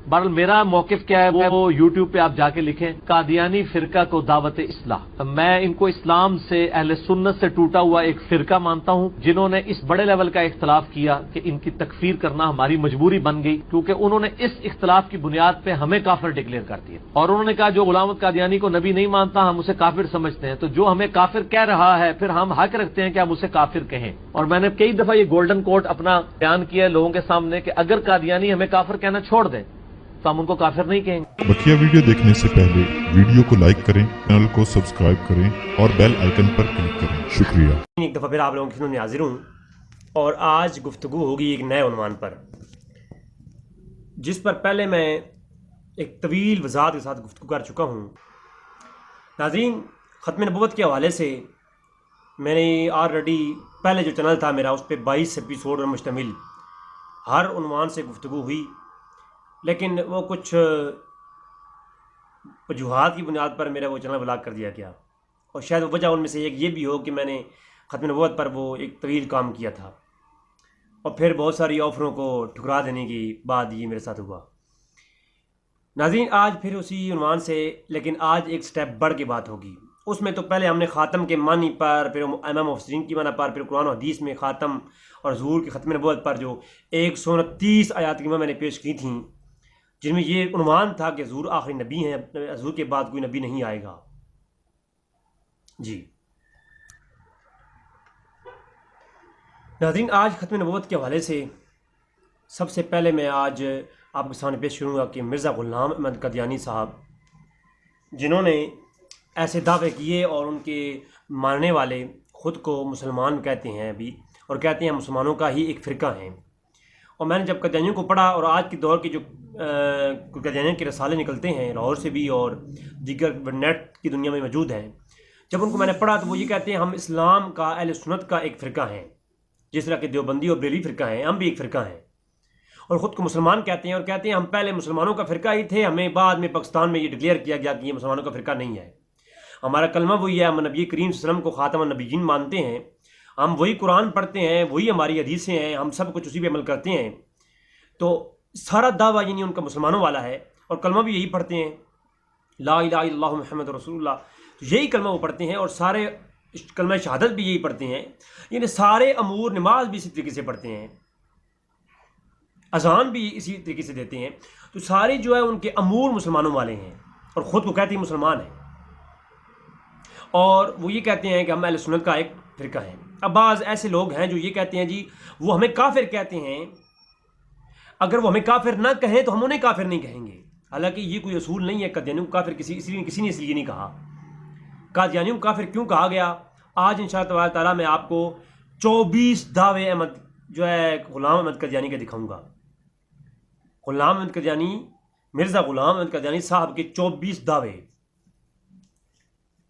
बहरहाल मेरा मौकिफ क्या है वो यूट्यूब पे आप जाके लिखें, कादियानी फिरका को दावत इस्लाह। मैं इनको इस्लाम से, अहले सुन्नत से टूटा हुआ एक फिरका मानता हूं, जिन्होंने इस बड़े लेवल का इख्तलाफ किया कि इनकी तकफीर करना हमारी मजबूरी बन गई, क्योंकि उन्होंने इस इख्तलाफ की बुनियाद पे हमें काफिर डिक्लेयर कर दिया। और उन्होंने कहा जो गुलाम कादियानी को नबी नहीं मानता हम उसे काफिर समझते हैं, तो जो हमें काफिर कह रहा है फिर हम हक रखते हैं कि हम उसे काफिर कहें। और मैंने कई दफा ये गोल्डन कोट अपना बयान किया है लोगों के सामने कि अगर कादियानी हमें काफिर कहना छोड़ दें तो हम उनको काफिर नहीं कहेंगे। बकिया वीडियो देखने से पहले वीडियो को लाइक करें, चैनल को सब्सक्राइब करें और बेल आइकन पर क्लिक करें। शुक्रिया। एक दफ़ा फिर आप लोगों के सामने हाजिर हूँ और आज गुफ्तगू होगी एक नए उन्वान पर, जिस पर पहले मैं एक तवील वजाहत के साथ गुफ्तगू कर चुका हूँ। नाज़रीन, ख़त्म नबूवत के हवाले से मैंने ऑलरेडी पहले जो चैनल था मेरा उस पर 22 एपिसोड और मुश्तमिल हर उन्वान से गुफ्तगू हुई, लेकिन वो कुछ वजूहात की बुनियाद पर मेरा वो चैनल ब्लॉक कर दिया गया। और शायद वजह उनमें से एक ये भी हो कि मैंने ख़त्म नबूवत पर वो एक तवील काम किया था और फिर बहुत सारी ऑफ़रों को ठुकरा देने की बाद ये मेरे साथ हुआ। नाज़रीन, आज फिर उसी उन्वान से, लेकिन आज एक स्टेप बढ़ के बात होगी। उसमें तो पहले हमने ख़ातम के मानी पर, फिर इमाम मुफस्सिरीन की माना पर, फिर कुरान और हदीस में ख़ातम और हुज़ूर की ख़त्म नबूवत पर जो 129 आयात की मैंने पेश की थी, जिनमें ये उन्वान था कि हुज़ूर आखिरी नबी हैं, हुज़ूर के बाद कोई नबी नहीं आएगा। जी नाज़रीन, आज ख़त्म नबूवत के हवाले से सबसे पहले मैं आज आपके सामने पेश करूँगा कि मिर्ज़ा ग़ुलाम अहमद क़दियानी साहब, जिन्होंने ऐसे दावे किए और उनके मानने वाले ख़ुद को मुसलमान कहते हैं अभी, और कहते हैं मुसलमानों का ही एक फ़िरका है। और मैंने जब क़दियानियों को पढ़ा और आज के दौर के जो क़दियानियों के रसाले निकलते हैं लाहौर से भी और दीगर नेट की दुनिया में मौजूद हैं, जब उनको मैंने पढ़ा तो वो ये कहते हैं हम इस्लाम का, अहले सुन्नत का एक फ़िरका हैं। जिस तरह के देवबंदी और बरेली फ़िरका हैं, हम भी एक फ़िरका हैं और ख़ुद को मुसलमान कहते हैं और कहते हैं हम पहले मुसलमानों का फ़िरका ही थे, हमें बाद में पाकिस्तान में ये डिक्लेयर किया गया कि ये मुसलमानों का फ़िरका नहीं है। हमारा कलमा वही है, हम नबी करीम सल्लल्लाहु अलैहि वसल्लम को ख़ातमुन नबिय्यीन मानते हैं, हम वही कुरान पढ़ते हैं, वही हमारी हदीसें हैं, हम सब कुछ उसी पे अमल करते हैं। तो सारा दावा यानी उनका मुसलमानों वाला है और कलमा भी यही पढ़ते हैं, ला इलाहा इल्लल्लाहु मुहम्मदुर रसूलुल्लाह, तो यही कलमा वो पढ़ते हैं और सारे कलमा शहादत भी यही पढ़ते हैं, यानी सारे अमूर, नमाज भी इसी तरीके से पढ़ते हैं, अजान भी इसी तरीके से देते हैं। तो सारे जो है उनके अमूर मुसलमानों वाले हैं और ख़ुद को कहते हैं मुसलमान हैं और वो ये कहते हैं कि हम अहले सुन्नत का एक फ़िरका है। अब बाज़ ऐसे लोग हैं जो ये कहते हैं जी वो हमें काफिर कहते हैं, अगर वो हमें काफिर ना कहें तो हम उन्हें काफिर नहीं कहेंगे। हालांकि ये कोई असूल नहीं है। कादियानियों को काफिर किसी ने इसलिए नहीं कहा। कादियानियों को काफिर क्यों कहा गया, आज इंशाअल्लाह ताला मैं आपको 24 दावे अहमद जो है ग़ुलाम अहमद कादियानी के दिखाऊंगा। ग़ुलाम अहमद कादियानी, मिर्ज़ा ग़ुलाम अहमद कादियानी साहब के 24 दावे,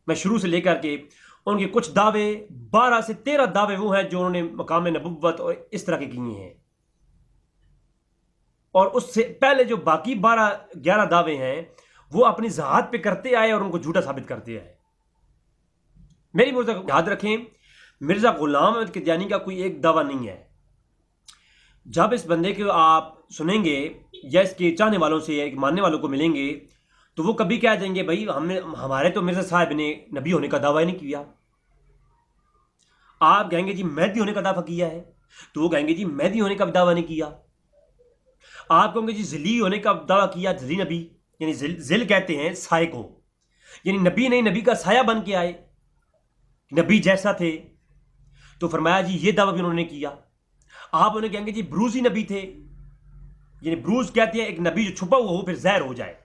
मैं शुरू से लेकर के उनके कुछ दावे 12 से 13 दावे वो हैं जो उन्होंने मकाम नबुव्वत और इस तरह के किए हैं, और उससे पहले जो बाकी 12-11 दावे हैं वो अपनी ज़ात पे करते आए और उनको झूठा साबित करते आए। मेरी मुर्जा याद रखें, मिर्ज़ा ग़ुलाम अहमद कादियानी का कोई एक दावा नहीं है। जब इस बंदे को आप सुनेंगे या इसके चाहने वालों से या मानने वालों को मिलेंगे तो वो कभी कह देंगे भाई हमारे तो मिर्ज़ा साहब ने नबी होने का दावा ही नहीं किया। आप कहेंगे जी मेहदी होने का दावा किया है, तो वो कहेंगे जी मेहदी होने का दावा नहीं किया। आप कहोगे जी ज़िली होने का दावा किया, ज़िली नबी, यानी ज़िल कहते हैं साए को, यानी नबी नहीं, नबी का साया बन के आए, नबी जैसा थे। तो फरमाया जी ये दावा भी उन्होंने किया। आप उन्हें कहेंगे जी ब्रूज़ ही नबी थे, यानी ब्रूज़ कहते हैं एक नबी जो छुपा हुआ हो फिर ज़हर हो जाए,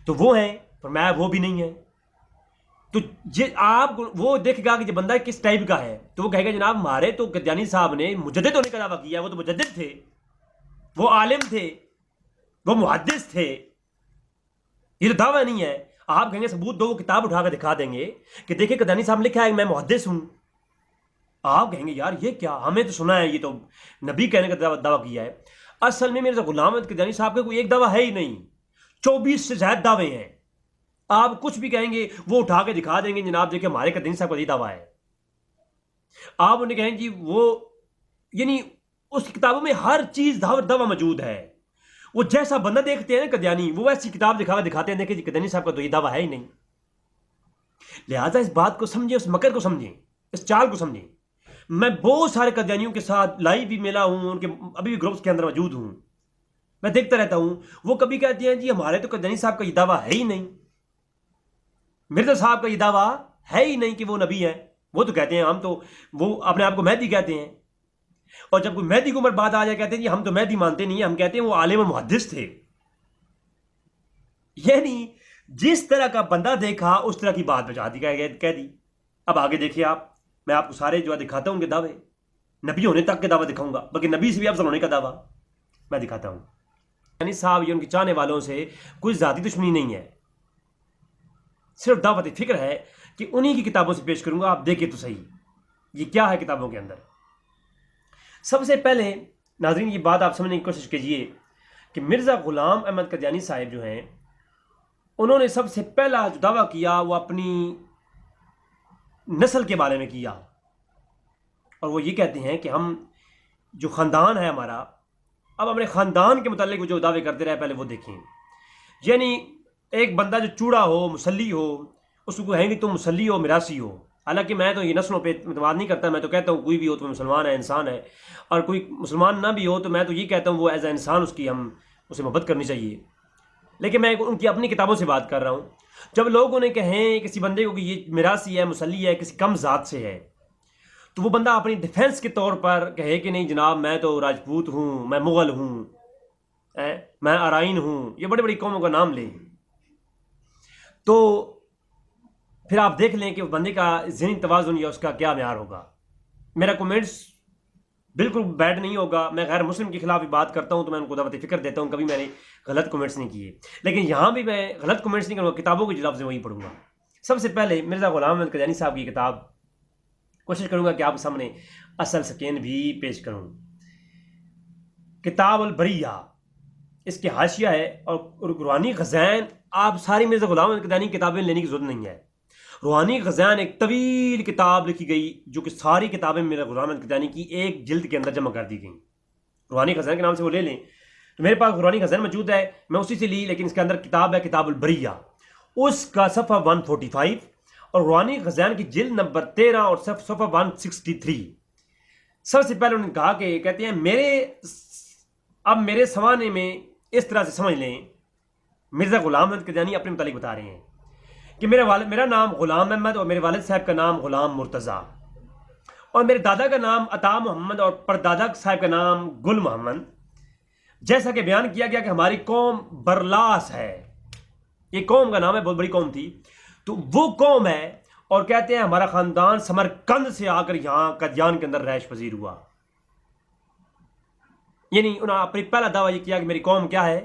तो वो है। फरमाया वो भी नहीं है। तो ये आप वो देखेगा कि जो बंदा किस टाइप का है, तो वो कहेगा जनाब हमारे तो कादियानी साहब ने मुजद्दिद होने का दावा किया, वो तो मुजद्दिद थे, वो आलिम थे, वो मुहद्दिस थे, ये तो दावा नहीं है। आप कहेंगे सबूत दो, वो किताब उठाकर दिखा देंगे कि देखिए कादियानी साहब लिखा है मैं मुहद्दिस हूं। आप कहेंगे यार ये क्या, हमें तो सुना है ये तो नबी कहने का दावा किया है। असल में मिर्ज़ा ग़ुलाम अहमद कादियानी साहब का कोई एक दावा है ही नहीं, 24 से ज्यादा दावे हैं। आप कुछ भी कहेंगे वो उठा के दिखा देंगे, जनाब देखिए हमारे कादियानी साहब का यही दावा है। आप उन्हें कहेंगे जी वो, यानी उस किताबों में हर चीज दावा मौजूद है। वो जैसा बंदा देखते हैं ना कदियानी, वो वैसी किताब दिखाते हैं, देखिए जी कदियानी साहब का तो ये दावा है ही नहीं। लिहाजा इस बात को समझें, उस मकर को समझें, इस चाल को समझें। मैं बहुत सारे कदियानियों के साथ लाइव भी मिला हूं, उनके अभी भी ग्रुप्स के अंदर मौजूद हूं, मैं देखता रहता हूं। वो कभी कहते हैं जी हमारे तो कदियानी साहब का ये दावा है ही नहीं, मिर्जा साहब का ये दावा है ही नहीं कि वो नबी है। वो तो कहते हैं हम तो, वो अपने आप को मेहदी कहते हैं, और जब कोई मेहदी की उम्र बात आ जाए कहते हैं जी हम तो मेहदी मानते नहीं है, हम कहते हैं वो आलिम और मुहद्दिस थे। यानी जिस तरह का बंदा देखा उस तरह की बात बचा दी, कह दी। अब आगे देखिए आप, मैं आपको सारे जो है दिखाता हूं उनके दावे, नबी होने तक के दावा दिखाऊंगा, बल्कि नबी से भी अफजल होने का दावा मैं दिखाता हूं। यानी साहब ये उनके चाहने वालों से कोई जाती दुश्मनी नहीं है, सिर्फ दावत फिक्र है कि उन्हीं की किताबों से पेश करूंगा। आप देखिए तो सही ये क्या है किताबों के अंदर। सबसे पहले नाज़रीन ये बात आप समझने की कोशिश कीजिए कि मिर्ज़ा ग़ुलाम अहमद क़दियानी साहिब जो हैं, उन्होंने सबसे पहला जो दावा किया वो अपनी नस्ल के बारे में किया, और वो ये कहते हैं कि हम जो ख़ानदान है हमारा, अब अपने ख़ानदान के मुतालिक वो जो दावे करते रहे पहले वो देखें। यानी एक बंदा जो चूड़ा हो, मुसल्ली हो, उसको कहेंगे तुम मुसल्ली हो, मिरासी हो। हालांकि मैं तो ये नस्लों पे इतमाद नहीं करता, मैं तो कहता हूँ कोई भी हो तो मुसलमान है, इंसान है, और कोई मुसलमान ना भी हो तो मैं तो ये कहता हूँ वो एज ए इंसान उसकी हम उसे मोहब्बत करनी चाहिए। लेकिन मैं उनकी अपनी किताबों से बात कर रहा हूँ। जब लोग उन्हें कहें किसी बंदे को कि ये मिरासी है, मुसल्ली है, किसी कम ज़ात से है, तो वो बंदा अपनी डिफेंस के तौर पर कहे कि नहीं जनाब मैं तो राजपूत हूँ, मैं मुग़ल हूँ, मैं अराइन हूँ, ये बड़ी बड़ी कौमों का नाम ले, तो फिर आप देख लें कि उस बंदे का ज़हनी तवाज़ुन या उसका क्या म्यार होगा। मेरा कमेंट्स बिल्कुल बैड नहीं होगा, मैं गैर मुस्लिम के खिलाफ भी बात करता हूँ तो मैं उनको दावत फ़िक्र देता हूँ, कभी मैंने गलत कमेंट्स नहीं किए। लेकिन यहाँ भी मैं गलत कमेंट्स नहीं करूँगा, किताबों के जवाब से वही पढ़ूंगा। सबसे पहले मिर्ज़ा ग़ुलाम अहमद क़दियानी साहब की किताब कोशिश करूँगा कि आपके सामने असल स्कैन भी पेश करूँ। किताब अल बरिया इसके हाशिया है, और रूहानी ख़ज़ाइन, आप सारी मिर्ज़ा ग़ुलाम अहमद क़दियानी किताबें लेने की ज़रूरत नहीं है। रूहानी ख़ज़ाइन एक तवील किताब लिखी गई जो कि सारी किताबें मिर्ज़ा ग़ुलाम अहमद क़दियानी की एक जिल्द के अंदर जमा कर दी गई। रूहानी ख़ज़ाइन के नाम से वो ले लें तो मेरे पास रूहानी ख़ज़ाइन मौजूद है, मैं उसी से ली, लेकिन इसके अंदर किताब है किताब अल बरिया, उसका सफ़ा 145, और रूहानी ख़ज़ाइन की जिल्द नंबर 13 और सफ़ा 163। सबसे पहले उन्होंने कहा कि कहते हैं अब मेरे सवाने में इस तरह से समझ लें, मिर्ज़ा ग़ुलाम अहमद क़दियानी अपने मुतालिक बता रहे हैं कि मेरा नाम ग़ुलाम अहमद और मेरे वालिद साहब का नाम ग़ुलाम मुर्तज़ा, और मेरे दादा का नाम अता मोहम्मद और परदादा साहब का नाम गुल मोहम्मद। जैसा कि बयान किया गया कि हमारी कौम बरलास है, ये कौम का नाम है, बहुत बड़ी कौम थी, तो वो कौम है, और कहते हैं हमारा ख़ानदान समरकंद से आकर यहाँ कदियान के अंदर रैश पजीर हुआ। यानी उन्होंने अपनी पहला दावा ये किया कि मेरी कौम क्या है,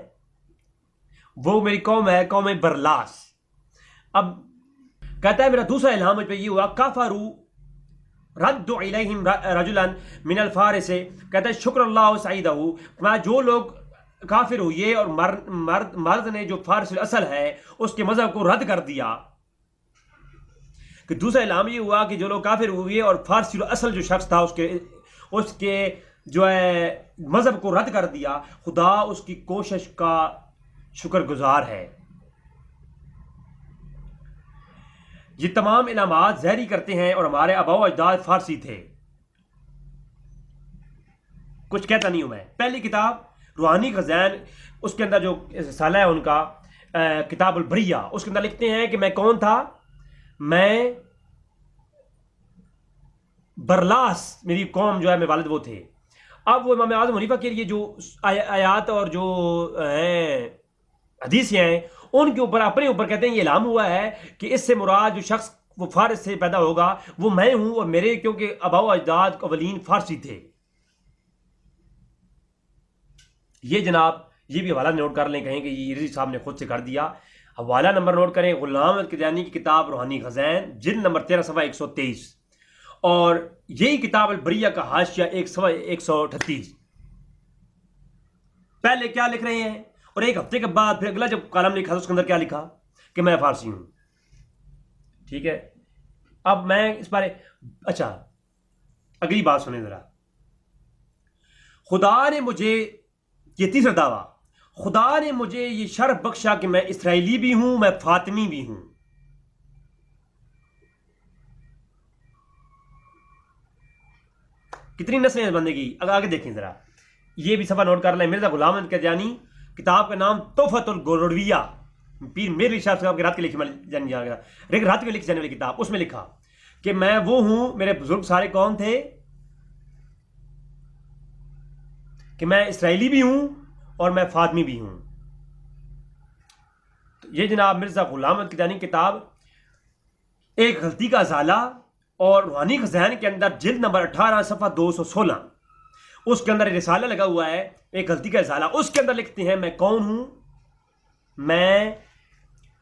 वो मेरी कौम है कौम बरलास। अब कहता है मेरा दूसरा इल्हाम मुझ पर ये हुआ, काफरू रद्दु इलैहिम रजुलन मिनल फारिस, कहता है शुक्रल्लाह सईदहू, मैं जो लोग काफिर हुए और मर्द ने जो फारस असल है उसके मजहब को रद्द कर दिया। कि दूसरा इल्हाम ये हुआ कि जो लोग काफिर हुए और फारसी असल जो शख्स था उसके जो है मजहब को रद्द कर दिया, खुदा उसकी कोशिश का शुक्रगुजार है। ये तमाम इलामात ज़हरी करते हैं और हमारे आबाओ अजदाद फारसी थे। कुछ कहता नहीं हूं मैं। पहली किताब रूहानी ख़ज़ाइन, उसके अंदर जो रिसाला है उनका किताब अल बरिया, उसके अंदर लिखते हैं कि मैं कौन था, मैं बरलास, मेरी कौम जो है मेरे वालिद वो थे। अब वो इमाम आज़म हनीफा के लिए जो आयात और जो हदीसें हैं उनके ऊपर अपने ऊपर कहते हैं ये इल्हाम हुआ है कि इससे मुराद जो शख्स वो फारस से पैदा होगा वो मैं हूं, और मेरे क्योंकि आबाओ अजदाद अवलीन फारसी थे। ये जनाब ये भी हवाला नोट कर लें, कहें कि ये रज़ी साहब ने खुद से कर दिया। हवाला नंबर नोट करें, ग़ुलाम अहमद क़दियानी की किताब रूहानी ख़ज़ाइन, जिल्द नंबर 13 सफ़ा 123, और यही किताब अल बरिया का हाशिया 138। पहले क्या लिख रहे हैं, और एक हफ्ते के बाद फिर अगला जब कॉलम लिखा उसके अंदर क्या लिखा कि मैं फारसी हूं। ठीक है, अब मैं इस बारे, अच्छा अगली बात सुने जरा। खुदा ने मुझे, ये तीसरा दावा, खुदा ने मुझे ये शर्फ बख्शा कि मैं इसराइली भी हूं, मैं फातिमी भी हूं। कितनी नस्लें हैं बंदे की। अगर आगे देखें जरा, ये भी सफा नोट कर लें। मिर्जा गुलाम अहमद कदियानी, किताब का नाम तोहफतुल गोरड़विया, पीर मीर इरशाद साहब के रात के लिखी रात के लिखी जाने वाली किताब, उसमें लिखा कि मैं वो हूं, मेरे बुजुर्ग सारे कौन थे, कि मैं इसराइली भी हूं और मैं फातिमी भी हूं। तो ये जनाब मिर्जा गुलाम अहमद कदियानी किताब एक गलती का अजाला और रूहानी खजान के अंदर जिल्द नंबर 18 सफ़ा 216, उसके अंदर रिसाला लगा हुआ है, एक गलती का अजाला। उसके अंदर लिखते हैं मैं कौन हूं, मैं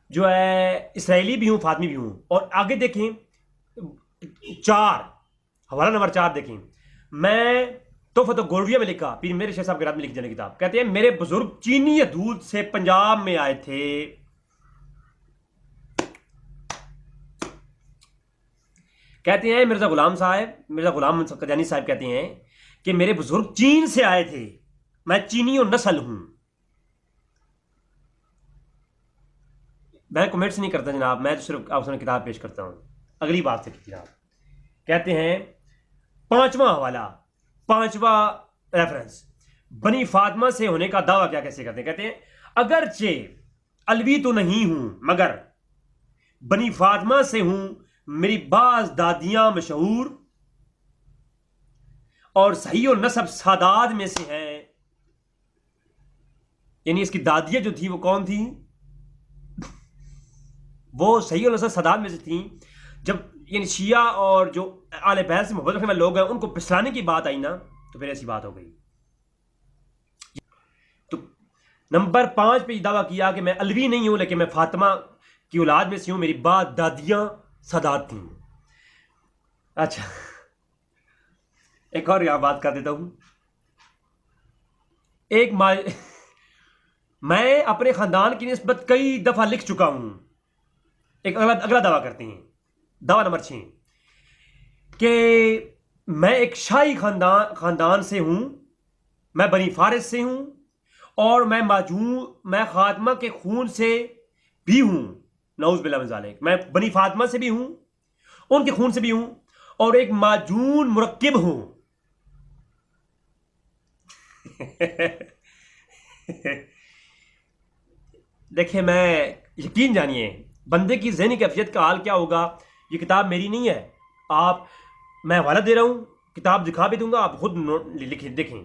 जो है इसराइली भी हूं, फातिमी भी हूं। और आगे देखें 4, हवाला नंबर 4 देखें, मैं तोहफत गोरड़विया में लिखा, पीर मेरे शेख साहब के रात में लिखी जाने किताब, कहते हैं मेरे बुजुर्ग चीनी दूध से पंजाब में आए थे। कहते हैं मिर्जा गुलाम कदियानी साहब कहते हैं कि मेरे बुजुर्ग चीन से आए थे, मैं चीनी और नस्ल हूं। मैं कमेंट्स नहीं करता जनाब, मैं तो सिर्फ आपसे किताब पेश करता हूं। अगली बात से जनाब कहते हैं 5वां हवाला, 5वां रेफरेंस, बनी फातिमा से होने का दावा क्या कैसे करते हैं। कहते हैं अगरचे अलवी तो नहीं हूं मगर बनी फातिमा से हूं, मेरी बाज दादियां मशहूर और सही और नसब सादात में से हैं। यानी इसकी दादियां जो थी वो कौन थी, वो सही और नसब सादात में से थी। जब यानी शिया और जो आले बैत से मोहब्बत रखने वाले लोग हैं उनको पिसलाने की बात आई ना, तो फिर ऐसी बात हो गई। तो नंबर 5 पे दावा किया कि मैं अलवी नहीं हूं लेकिन मैं फातिमा की औलाद में से हूं, मेरी बात दादियां सादात थी। अच्छा, एक और यहां बात कर देता हूं। मैं अपने खानदान की निस्बत कई दफा लिख चुका हूं। एक अगला दावा करते हैं, दावा नंबर 6, कि मैं एक शाही खानदान से हूं, मैं बनी फारिस से हूं और मैं फातिमा के खून से भी हूं। नऊज़ बिल्लाह मिन ज़ालिक, मैं बनी फातिमा से भी हूं, उनके खून से भी हूं और एक माजून मुरक्किब हूं। देखिए, मैं यकीन जानिए बंदे की ज़हनी कैफियत का हाल क्या होगा। ये किताब मेरी नहीं है, मैं हवाला दे रहा हूं, किताब दिखा भी दूंगा, आप खुद लिखें देखें।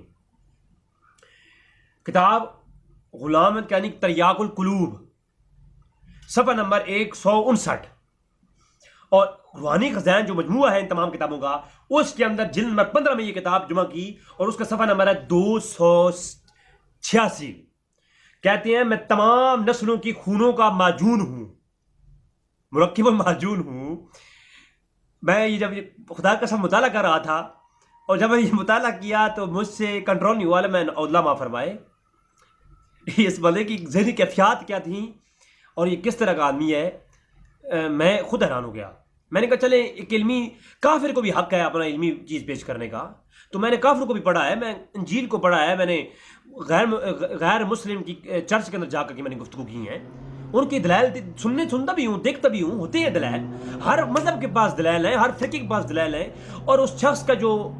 किताब गुलाम अहमद कदियानी तर्याकुल कुलूब, सफ़ा नंबर 159, और रूहानी खजान जो मजमूआ है इन तमाम किताबों का, उसके अंदर जिल्द नंबर 15 में ये किताब जमा की और उसका सफ़ा नंबर है 286। कहते हैं मैं तमाम नस्लों की खूनों का माजून हूं, मुरक्किब माजून हूं। मैं ये जब खुदा का सब मुताला कर रहा था और जब मैंने ये मुताला किया तो मुझसे कंट्रोल नहीं हुआ। मैं अल्लाह माफ़ फरमाए, इस बंदे की ज़हनी कैफियत क्या थी और ये किस तरह का आदमी है। मैं खुद हैरान हो गया। मैंने कहा चले एक इल्मी काफिर को भी हक है अपना इल्मी चीज़ पेश करने का, तो मैंने काफिर को भी पढ़ा है, मैं इंजील को पढ़ा है, मैंने गैर मुस्लिम की चर्च के अंदर जाकर के मैंने गुफ्तगू की हैं, उनकी दलाइल सुनता भी हूँ, देखता भी हूँ, होते हैं दलाइल, हर मजहब के पास दलाइल हैं, हर फ़िरके के पास दलाइल हैं, और उस शख्स का जो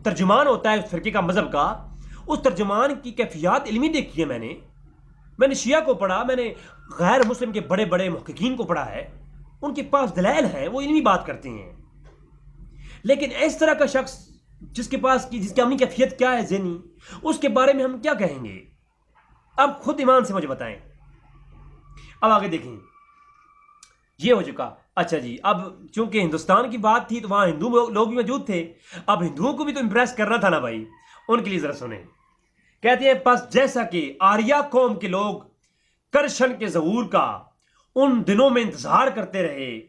तर्जुमान होता है उस फ़िरके का, मजहब का, उस तर्जुमान की कैफियत इल्मी देखी है। मैंने शिया को पढ़ा, मैंने गैर मुस्लिम के बड़े बड़े मुहक्किकीन को पढ़ा है, उनके पास दलाइल हैं, वो इल्मी बात करते हैं। लेकिन इस तरह का शख्स जिसकी अपनी कैफियत क्या है ज़हनी, उसके बारे में हम क्या कहेंगे? अब खुद ईमान से मुझे बताएं। अब आगे देखें, ये हो चुका। अच्छा जी, अब चूंकि हिंदुस्तान की बात थी तो वहां हिंदू लोग भी मौजूद थे, अब हिंदुओं को भी तो इंप्रेस करना था ना भाई, उनके लिए जरा सुने। कहते हैं बस जैसा कि आर्या कौम के लोग करशन के ज़हूर का उन दिनों में इंतजार करते रहे।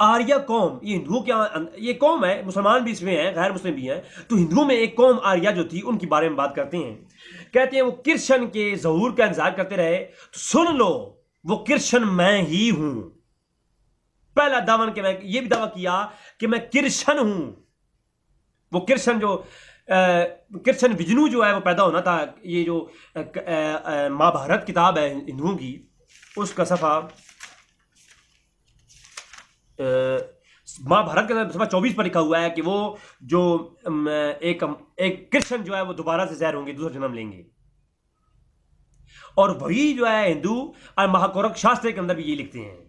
आर्या कौम, ये हिंदुओं के ये कौम है, मुसलमान भी इसमें हैं, गैर मुस्लिम भी हैं, तो हिंदुओं में एक कौम आर्या जो थी उनके बारे में बात करते हैं। कहते हैं वो कृष्ण के ज़हूर का इंतजार करते रहे, तो सुन लो वो कृष्ण मैं ही हूं। पहला दावा कि मैं ये भी दावा किया कि मैं कृष्ण हूं। वो कृष्ण जो कृष्ण विष्णु जो है वो पैदा होना था। ये जो महाभारत किताब है हिंदुओं की, उसका सफ़ा महाभारत के सफ़ा 24 पर लिखा हुआ है कि वो जो एक कृष्ण जो है वो दोबारा से ज़हर होंगे, दूसरा जन्म लेंगे। और वही जो है हिंदू और महाकौरक शास्त्र के अंदर भी ये लिखते हैं।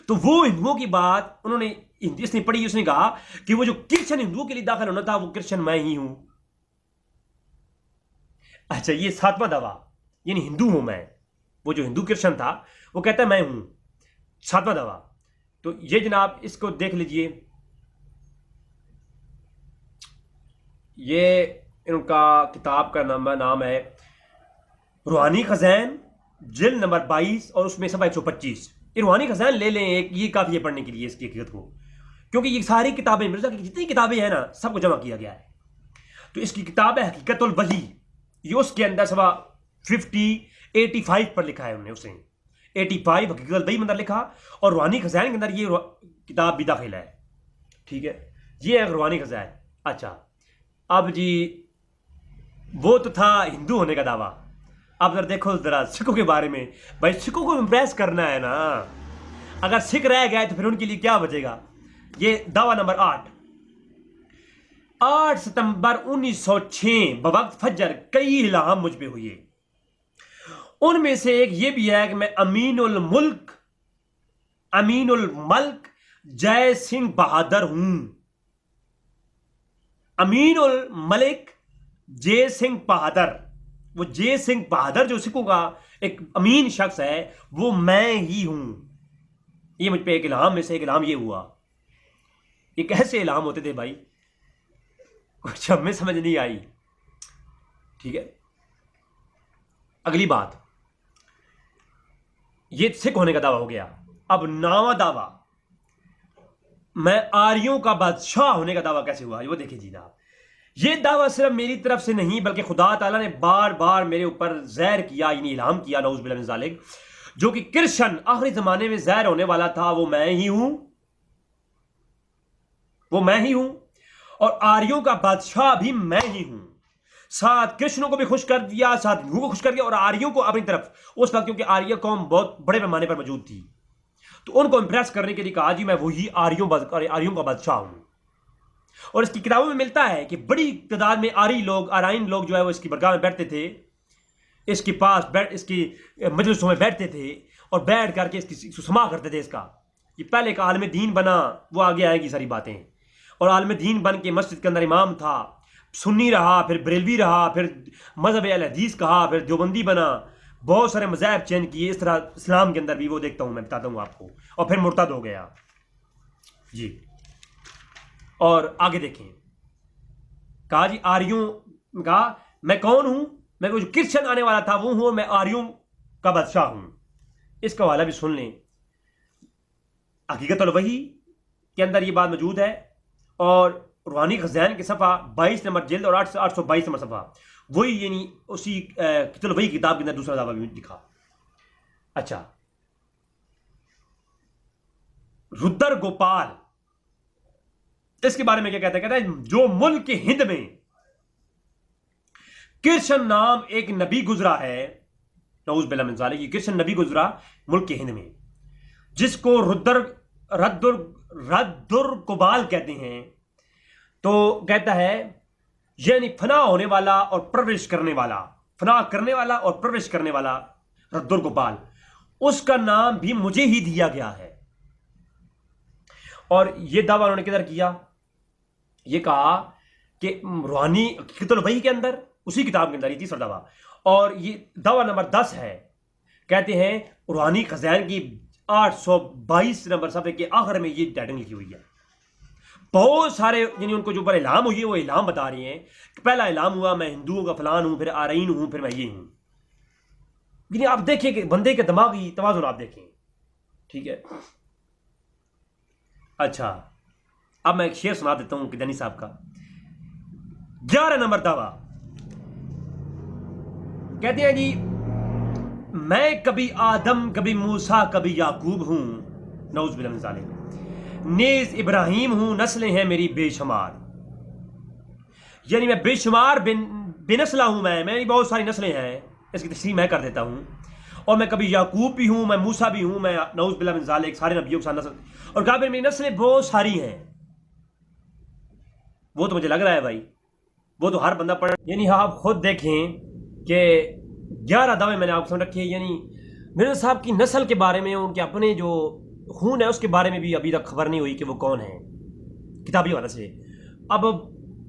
तो वो हिंदुओं की बात उन्होंने जिसने पढ़ी उसने कहा कि वो जो कृष्ण हिंदुओं के लिए दाखिल होना था वो कृष्ण मैं ही हूं। अच्छा, ये 7वां दावा, यानी हिंदू हूं मैं। वो जो हिंदू कृष्ण था वो कहता है मैं हूं, 7वां दावा। तो ये जनाब इसको देख लीजिए, ये इनका किताब का नाम है रूहानी खज़ान, जिल्द नंबर 22 और उसमें सफ़ा 125। ये रूहानी खज़ान ले लें एक, ये काफ़ी है पढ़ने के लिए इसकी हकीकत को, क्योंकि ये सारी किताबें मिर्ज़ा की जितनी किताबें हैं ना सबको जमा किया गया है। तो इसकी किताब है हकीकतुल वही, ये उसके अंदर सफ़ा 85 पर लिखा है उन्होंने, उसने 85 हकीकतुल वही अंदर लिखा, और रूहानी खज़ान के अंदर ये किताब भी दाखिल है। ठीक है, ये है रूहानी खज़ान। अच्छा, अब जी वो तो था हिंदू होने का दावा। अब जरा देखो जरा सिखों के बारे में। भाई सिखों को इम्प्रेस करना है ना, अगर सिख रह गए तो फिर उनके लिए क्या बचेगा। ये दावा नंबर 8 सितंबर 1906 बवक्त फजर कई इल्हाम मुझ पे हुए। उनमें से एक ये भी है कि मैं अमीनुल मल्क जय सिंह बहादुर हूं। अमीनुल मलिक जय सिंह बहादुर, वो जय सिंह बहादुर जो सिखों का एक अमीन शख्स है वो मैं ही हूं। ये मुझ पे एक इल्हाम में से एक इल्हाम ये हुआ। ये कैसे इल्हाम होते थे भाई, कुछ हमें समझ नहीं आई। ठीक है, अगली बात, ये सिख होने का दावा हो गया। अब 9वां दावा, मैं आर्यों का बादशाह होने का दावा कैसे हुआ, वो देखिए जी ना। ये दावा सिर्फ मेरी तरफ से नहीं बल्कि खुदा ताला ने बार बार मेरे ऊपर ज़हर किया, यानी इल्हाम किया, नऊज़ बिल्लाह मिन ज़ालिक, जो कि कृष्ण आखिरी ज़माने में ज़हर होने वाला था वो मैं ही हूं, वो मैं ही हूं, और आर्यों का बादशाह भी मैं ही हूं। साथ कृष्णों को भी खुश कर दिया, साथ हिंदुओं को खुश कर दिया, और आर्यों को अपनी तरफ उस वक्त, क्योंकि आर्य कौम बहुत बड़े पैमाने पर मौजूद थी, तो उनको इंप्रेस करने के लिए कहा जी मैं वही आर्यों का बादशाह हूं। और इसकी किताबों में मिलता है कि बड़ी तादाद में आराइन लोग जो है वो इसकी बरगाह में बैठते थे, इसके पास इसकी मजलिसों में बैठते थे और बैठ करके इसकी सुमा करते थे। इसका ये पहले का आलम दीन बना, वो आगे आएगी सारी बातें। और आलम दीन बन के मस्जिद के अंदर इमाम था, सुन्नी रहा, फिर बरेलवी रहा, फिर मजहब अहले हदीस कहा, फिर देवबंदी बना, बहुत सारे मज़ाहब चेंज किए। इस तरह इस्लाम के अंदर भी वो देखता हूँ, मैं बताता हूँ आपको, और फिर मुर्तद हो गया जी। और आगे देखें, कहा जी आर्यों का मैं कौन हूं, मैं वो जो कृष्ण आने वाला था वो हूं, मैं आर्यों का बादशाह हूं। इसका हवाला भी सुन लें, हकीकतुल वही के अंदर ये बात मौजूद है, और रूहानी खज़ान के सफ़ा 22 नंबर जिल्द और 822 नंबर सफ़ा, वही यानी उसी हकीकतुल वही किताब के अंदर दूसरा दावा भी लिखा। अच्छा, रुद्र गोपाल, इसके बारे में क्या कहता है, कहता है जो मुल्क हिंद में कृष्ण नाम एक नबी गुजरा है, नऊज़ बिल्लाह मिन ज़ालिक, कृष्ण नबी गुजरा मुल्क हिंद में, जिसको रद्दुर कुबाल कहते हैं। तो कहता है यानी फना होने वाला और परवरिश करने वाला, फना करने वाला और परवरिश करने वाला रद्दुर कुबाल, उसका नाम भी मुझे ही दिया गया है। और यह दावा उन्होंने किधर किया, ये कहा कि रूहानी हकीकतुल वही के अंदर, उसी किताब के अंदर, ये तीसरा दावा। और ये दावा नंबर 10 है, कहते हैं रूहानी खज़ान की 822 नंबर सफ़े के आखिर में ये टाइटल लिखी हुई है। बहुत सारे यानी उनको जो ऊपर इल्हाम हुई है वो इल्हाम बता रहे हैं कि पहला इल्हाम हुआ मैं हिंदुओं का फलान हूं, फिर आरईन हूं, फिर मैं ये हूं। यानी आप देखें कि बंदे के दिमागी तवाज़ुन आप देखें। ठीक है, अच्छा अब मैं एक शेर सुना देता हूं कदियानी साहब का। 11 नंबर दावा, कहते हैं जी मैं कभी आदम, कभी मूसा, कभी याकूब हूं, नऊज़ बिल्लाह मिन ज़ालिक, नेज़ इब्राहीम हूं, नस्लें हैं मेरी बेशुमार। यानी मैं बेशुमार बेनस्ला हूँ, मैं मेरी बहुत सारी नस्लें हैं, इसकी तशरीह मैं कर देता हूँ। और मैं कभी याकूब भी हूँ, मैं मूसा भी हूँ, मैं नऊज़ बिल्लाह मिन ज़ालिक, सारे नबियों के साथ नस्ल, और कहा मेरी नस्लें बहुत सारी हैं। वो तो मुझे लग रहा है भाई, वो तो हर बंदा पढ़, यानी आप खुद देखें कि 11 दावे मैंने आपको समझ रखे। यानी मिर्ज़ा साहब की नस्ल के बारे में, उनके अपने जो खून है उसके बारे में भी अभी तक खबर नहीं हुई कि वो कौन है, किताबी वाला से। अब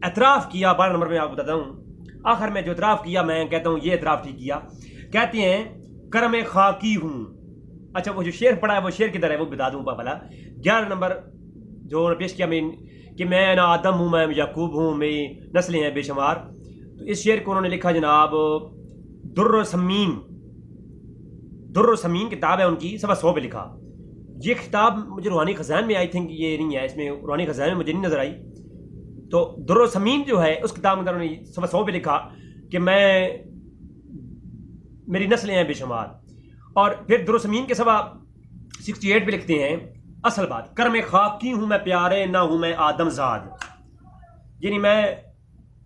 एतराफ़ किया, 12 नंबर में आपको बताता हूँ, आखिर में जो एतराफ़ किया, मैं कहता हूँ ये एतराफ़ ठीक किया। कहते हैं करम खाकी हूँ। अच्छा, वो जो शेर पढ़ा है वो शेर किधर है वो बता दूँ भला। 11 नंबर जो उन्होंने पेश किया कि मैं ना आदम हूँ, मैं याकूब हूँ, मेरी नस्लें हैं बेशुमार। तो इस शेर को उन्होंने लिखा जनाब दुर्र समीन किताब है उनकी, 100 पे लिखा। ये किताब मुझे रूहानी खजान में, आई थिंक ये नहीं है, इसमें रूहानी खजान में मुझे नहीं नजर आई। तो दुर्र समीन जो है उस किताब में उन्होंने 100 पे लिखा कि मेरी नस्लें हैं बेशुमार। और फिर दुर्र समीन के 68 पे लिखते हैं असल बात, कर मैं खाकी हूँ मैं प्यारे, ना हूँ मैं आदमजाद। यानी मैं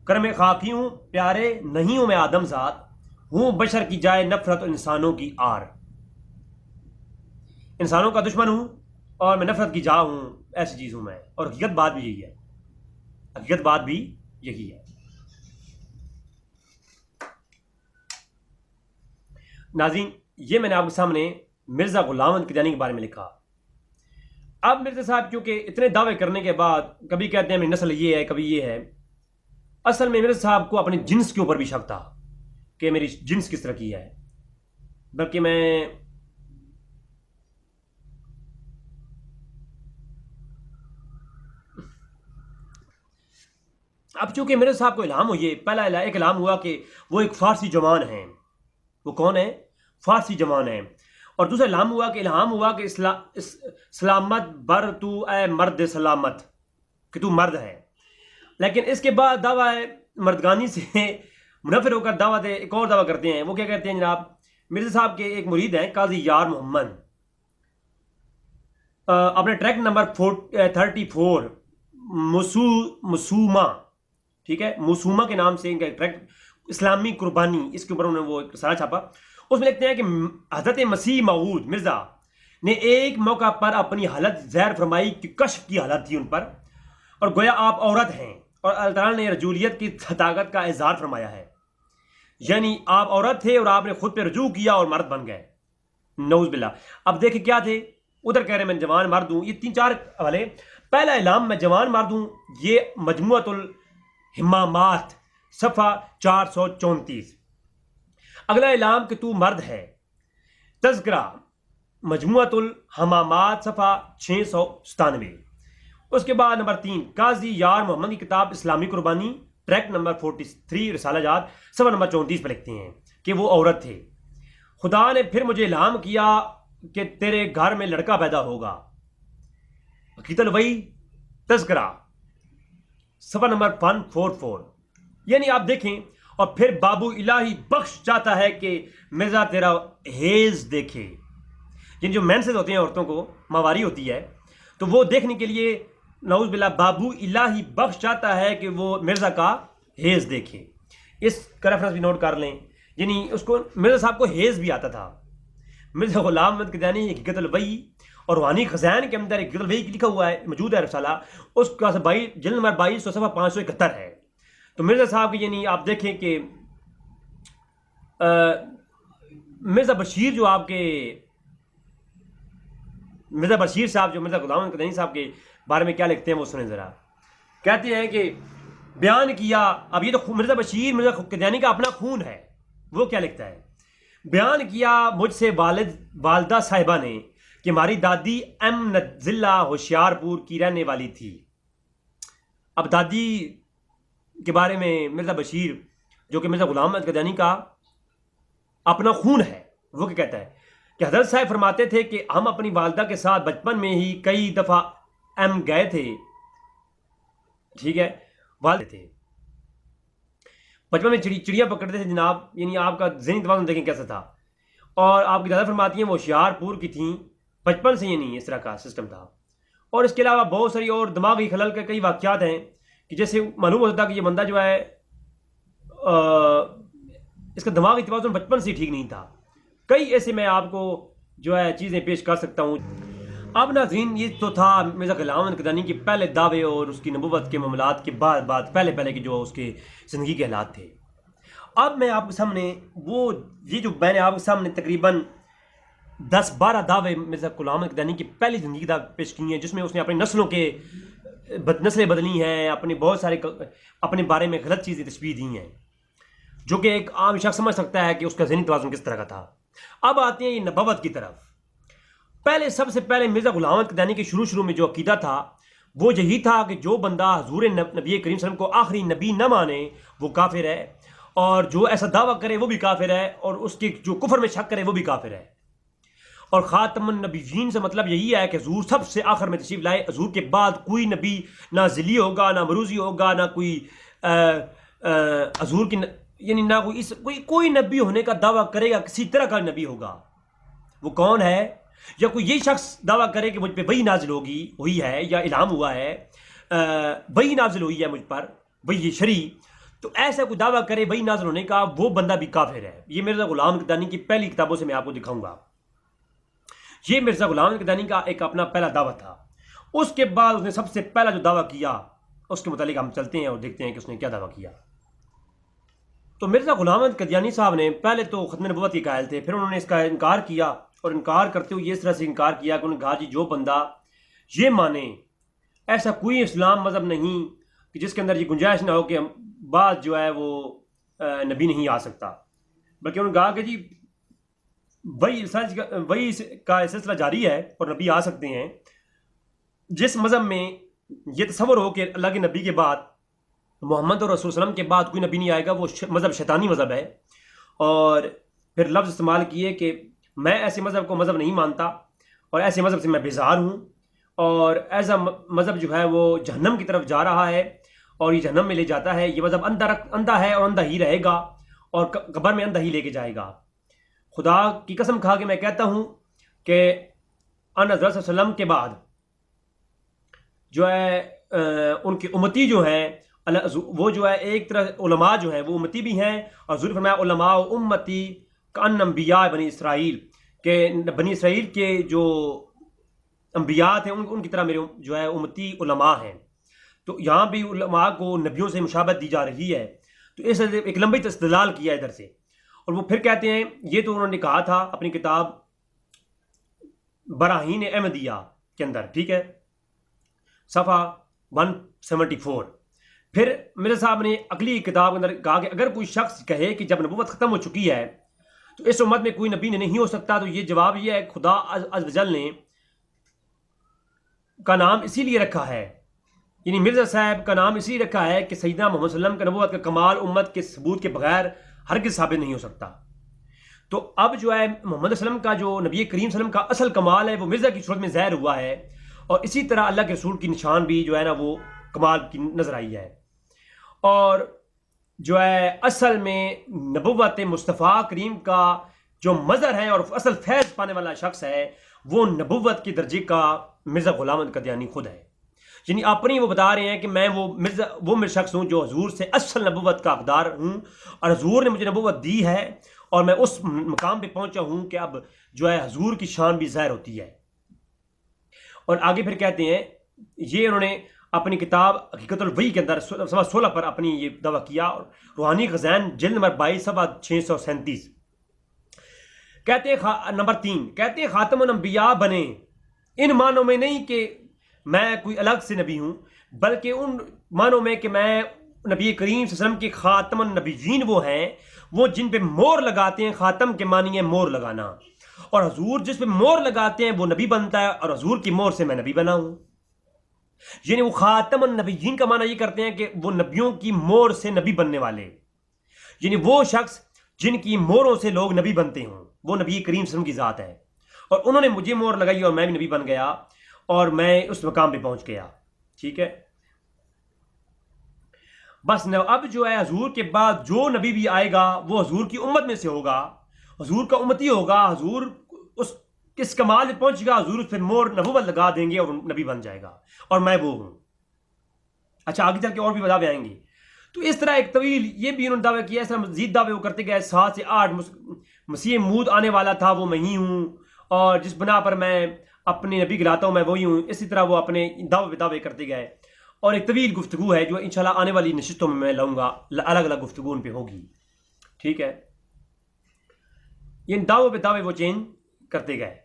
कर मैं खाकी हूँ प्यारे, नहीं हूँ मैं आदमजाद, हूँ बशर की जाए नफरत इंसानों की आर। इंसानों का दुश्मन हूँ और मैं नफरत की जा हूँ, ऐसी चीज़ हूँ मैं। और हकीकत बात भी यही है, हकीकत बात भी यही है। नाज़रीन, ये मैंने आपके सामने मिर्ज़ा गुलाम अहमद क़दियानी के बारे में लिखा। अब मिर्ज़ा साहब क्योंकि इतने दावे करने के बाद कभी कहते हैं मेरी नस्ल ये है, कभी ये है, असल में मिर्ज़ा साहब को अपने जिन्स के ऊपर भी शक था कि मेरी जिन्स किस तरह की है। बल्कि मैं अब चूंकि मिर्ज़ा साहब को इल्हाम हुई, पहला एक इल्हाम हुआ कि वो एक फ़ारसी जवान हैं। वो कौन है? फ़ारसी जवान है। और दूसरा इल्हाम हुआ कि सलामत बर तू ए मर्द सलामत, कि तू मर्द है। लेकिन इसके बाद दावा है मर्दगानी से मुनफिर होकर दावा एक और दावा करते हैं। वो क्या कहते हैं जनाब, मिर्ज़ा साहब के एक मुरीद हैं काजी यार मोहम्मद, अपने ट्रैक नंबर 34 मुसूमा, ठीक है, मुसूमा के नाम से इनका ट्रैक इस्लामी कुर्बानी, इसके ऊपर उन्होंने वो एक सारा छापा। उसमें लिखते हैं कि हज़रत मसीह मऊद मिर्ज़ा ने एक मौका पर अपनी हालत ज़ाहिर फरमाई कि कश्फ की हालत थी उन पर, और गोया आप औरत हैं, और अल्लाह ताला ने रजूलियत की ताकत का इज़हार फरमाया है। यानी आप औरत थे और आपने खुद पे रजू किया और मर्द बन गए, नऊज़ बिल्लाह। अब देखिए क्या थे, उधर कह रहे मैं जवान मर्द हूँ, ये 3-4 हवाले। पहला इलाम मैं जवान मर्द हूँ, ये मजमुअतुल हिम्मामात सफ़ा 434। अगला इलाम कि तू मर्द है, तज़किरा मजमुअतुल हमामात सफ़ा 697। उसके बाद नंबर 3 काजी यार मोहम्मद की किताब इस्लामी कुर्बानी, ट्रैक नंबर 43 रिसाला जात, सफ़ा नंबर 34 पर लिखते हैं कि वो औरत थे। खुदा ने फिर मुझे इल्हाम किया कि तेरे घर में लड़का पैदा होगा, हकीकत वही तज़किरा सफ़ा नंबर 144। यानी आप देखें, और फिर बाबू इलाही बख्श चाहता है कि मिर्ज़ा तेरा हेज देखे। जिन जो मेंसेस होते हैं औरतों को मावारी होती है, तो वो देखने के लिए नऊज़ बिल्लाह बाबू इलाही बख्श चाहता है कि वो मिर्ज़ा का हेज देखे। इसका रेफरेंस भी नोट कर लें। यानी उसको मिर्ज़ा साहब को हेज भी आता था। मिर्ज़ा गुलाम अहमद क़दियानी हकीकतुल वही और रूहानी खजान के अंदर हकीकतुल वही लिखा हुआ है, मौजूद है रसाला, उसका जिल्द नंबर 22 सफ़ा 571 है। तो मिर्ज़ा साहब की यानी आप देखें कि मिर्ज़ा बशीर जो आपके मिर्ज़ा बशीर साहब जो मिर्ज़ा गुलाम अहमद क़दियानी साहब के बारे में क्या लिखते हैं वो सुने ज़रा। कहते हैं कि बयान किया, अब ये तो मिर्ज़ा बशीर मिर्ज़ा क़दियानी का अपना खून है, वो क्या लिखता है, बयान किया मुझसे वालदा साहिबा ने कि हमारी दादी एम ज़िला होशियारपुर की रहने वाली थी। अब दादी के बारे में मिर्ज़ा बशीर जो कि मिर्ज़ा गुलाम अहमद क़दियानी का अपना खून है, वो क्या कहता है कि हज़रत साहब फरमाते थे कि हम अपनी वालदा के साथ बचपन में ही कई दफ़ा एम गए थे, ठीक है, वालदे थे, बचपन में चिड़िया पकड़ते थे जनाब। यानी आपका ज़हनी तवाज़ुन देखें कैसा था। और आपकी दादा फरमाती हैं वो होशियारपुर की थी बचपन से, यानी इस तरह का सिस्टम था। और इसके अलावा बहुत सारी और दिमागी खलल के कई वाक़यात हैं कि जैसे मालूम होता था कि ये बंदा जो है इसका दिमागी तवाज़ुन बचपन से ठीक नहीं था। कई ऐसे मैं आपको जो है चीज़ें पेश कर सकता हूँ। अब नाज़रीन, ये तो था मिर्ज़ा ग़ुलाम अहमद क़दियानी के पहले दावे और उसकी नबूवत के मामलात के बाद पहले के जो उसके ज़िंदगी के हालात थे। अब मैं आपके सामने ये जो मैंने आपके सामने तकरीबन 10-12 दावे मिर्ज़ा ग़ुलाम अहमद क़दियानी की पहली ज़िंदगी का पेश किए हैं, जिसमें उसने अपनी नस्लों के नस्लें बदली हैं, अपने बहुत सारे अपने बारे में गलत चीज़ें तशबीह दी हैं, जो कि एक आम शख्स समझ सकता है कि उसका ज़हनी तवाज़ुन किस तरह का था। अब आते हैं ये नबूवत की तरफ। सबसे पहले मिर्ज़ा ग़ुलाम अहमद क़दियानी के शुरू में जो अकीदा था वो यही था कि जो बंदा हुज़ूर नबी करीम सल्लल्लाहु अलैहि वसल्लम को आखिरी नबी न माने वो काफिर है, और जो ऐसा दावा करे वो भी काफिर है, और उसके जो कुफर में शक करे वो भी काफिर है। और ख़ातमुन नबीयीन से मतलब यही है कि हुज़ूर सबसे आखिर में तशरीफ़ लाए, हुज़ूर के बाद कोई नबी ना ज़िली होगा, ना मरूज़ी होगा, ना कोई हुज़ूर की यानी ना कोई नबी होने का दावा करेगा, किसी तरह का नबी होगा। वो कौन है? या कोई यही शख्स दावा करे कि मुझ पर वही नाजिल हुई है या इल्हाम हुआ है, वही नाजिल हुई है मुझ पर, वही शरी, तो ऐसा कोई दावा करे वही नाजिल होने का, वो बंदा भी काफिर है। ये मिर्ज़ा ग़ुलाम क़दियानी की पहली किताबों से मैं आपको दिखाऊंगा। ये मिर्ज़ा ग़ुलाम क़दियानी का एक अपना पहला दावा था। उसके बाद उसने सबसे पहला जो दावा किया उसके मुतालिक हम चलते हैं और देखते हैं कि उसने क्या दावा किया। तो मिर्ज़ा ग़ुलाम क़दियानी साहब ने पहले तो ख़त्म नबूवत के कायल थे, फिर उन्होंने इसका इनकार किया, और इनकार करते हुए इस तरह से इनकार किया कि उन्होंने कहा जी जो बंदा ये माने ऐसा कोई इस्लाम मज़हब नहीं कि जिसके अंदर ये गुंजाइश ना हो कि बाद जो है वो नबी नहीं आ सकता, बल्कि उन्होंने कहा कि जी वही का सिलसिला जारी है और नबी आ सकते हैं। जिस मज़हब में ये तसव्वुर हो कि अल्लाह के नबी के बाद मोहम्मद और रसूल सल्लल्लाहु अलैहि वसल्लम के बाद कोई नबी नहीं आएगा, वो मज़हब शैतानी मज़हब है। और फिर लफ्ज़ इस्तेमाल किए कि मैं ऐसे मज़हब को मज़हब नहीं मानता और ऐसे मज़हब से मैं बेजार हूँ, और ऐसा मज़हब जो है वो जहन्नम की तरफ जा रहा है और ये जहन्नम में ले जाता है। ये मज़हब अंधा है और अंधा ही रहेगा और कब्र में अंधा ही लेके जाएगा। खुदा की कसम खा के मैं कहता हूँ कि हज़रत सल्लल्लाहु अलैहि वसल्लम के बाद जो है उनके उम्मती जो हैं वो जो है एक तरह उलमा जो है वो उम्मती भी हैं, और ज़रूर फरमाया उलमा उम्मती कान अंबिया बनी इसराइल के बनी इसराइल के जो अंबिया थे उनकी तरह मेरे जो है उम्मती उलमा हैं। तो यहाँ भी उलमा को नबियों से मुशाबत दी जा रही है। तो इस एक लंबी इस्तदलाल किया इधर से, और वो फिर कहते हैं, ये तो उन्होंने कहा था अपनी किताब बराहीन अहमदिया के अंदर, ठीक है, सफ़ा 174। फिर मेरे साहब ने अगली किताब के अंदर कहा कि अगर कोई शख्स कहे कि जब नबूवत ख़त्म हो चुकी है तो इस उम्मत में कोई नबी नहीं हो सकता, तो ये जवाब ये है खुदा अज़्ज़ व जल ने का नाम इसीलिए रखा है, यानी मिर्ज़ा साहब का नाम इसीलिए रखा है कि सैयदना मोहम्मद सल्लल्लाहु अलैहि वसल्लम का नबूवत का कमाल उम्मत के सबूत के बगैर हरगिज़ साबित नहीं हो सकता। तो अब जो है मोहम्मद सल्लल्लाहु अलैहि वसल्लम का जो नबी करीम सल्लल्लाहु अलैहि वसल्लम का असल कमाल है वो मिर्ज़ा की सूरत में ज़ाहिर हुआ है, और इसी तरह अल्लाह के रसूल की निशान भी जो है ना वो कमाल की नज़र आई है। और जो है असल में नबूवत मुस्तफ़ा करीम का जो मज़हर है और असल फैज़ पाने वाला शख्स है वो नबूवत के दर्जे का मिर्ज़ा ग़ुलाम अहमद क़दियानी खुद है। यानी अपनी वो बता रहे हैं कि मैं वो शख्स हूँ जो हजूर से असल नबूवत का हकदार हूँ, और हजूर ने मुझे नबूवत दी है और मैं उस मकाम पे पहुँचा हूँ कि अब जो है हजूर की शान भी ज़ाहिर होती है। और आगे फिर कहते हैं, ये उन्होंने अपनी किताब हकीकतुल वही के अंदर सवा 16 पर अपनी ये दावा किया, और रूहानी ख़ज़ाइन जिल्द नंबर 22 सवा 637 कहते हैं नंबर 3 कहते हैं ख़ातमुन अंबिया बने, इन मानों में नहीं कि मैं कोई अलग से नबी हूँ, बल्कि उन मानों में कि मैं नबी करीम सल्लल्लाहु अलैहि वसल्लम के ख़ातमुन नबीयीन वो हैं, वो जिन पे मोर लगाते हैं। ख़ातम के मानी है मोर लगाना, और हजूर जिस पे मोर लगाते हैं वो नबी बनता है, और हजूर की मोर से मैं नबी बना हूँ। यानी वो ख़ातमुन नबीयीन का माना ये करते हैं कि वो नबियों की मोर से नबी बनने वाले, यानी वो शख्स जिनकी मोरों से लोग नबी बनते हों, वो नबी करीम सल्लल्लाहु अलैहि वसल्लम की ज़ात है। और उन्होंने मुझे मोर लगाई और मैं भी नबी बन गया और मैं उस मकाम पे पहुंच गया। ठीक है, बस न अब जो है हजूर के बाद जो नबी भी आएगा वो हजूर की उम्मत में से होगा, हजूर का उम्मती होगा, हजूर उस किस कमाल में पहुंचेगा, हजूर उस पर मोर नबूवत लगा देंगे और नबी बन जाएगा, और मैं वो हूं। अच्छा, आगे चल के और भी दावे आएंगे। तो इस तरह एक तवील ये भी उन्होंने दावा किया, इस तरह मजीद दावे वो करते गए 7 से 8 मसीह मूद आने वाला था, वो मैं ही हूँ, और जिस बना पर मैं अपने नबी गिलाता हूँ मैं वही हूँ। इसी तरह वो अपने दावे करते गए, और एक तवील गुफ्तगू है जो इंशाल्लाह आने वाली नशिस्तों में मैं लाऊंगा, अलग अलग गुफ्तगू उन पर होगी। ठीक है, ये दावे वो चेंज करते गए।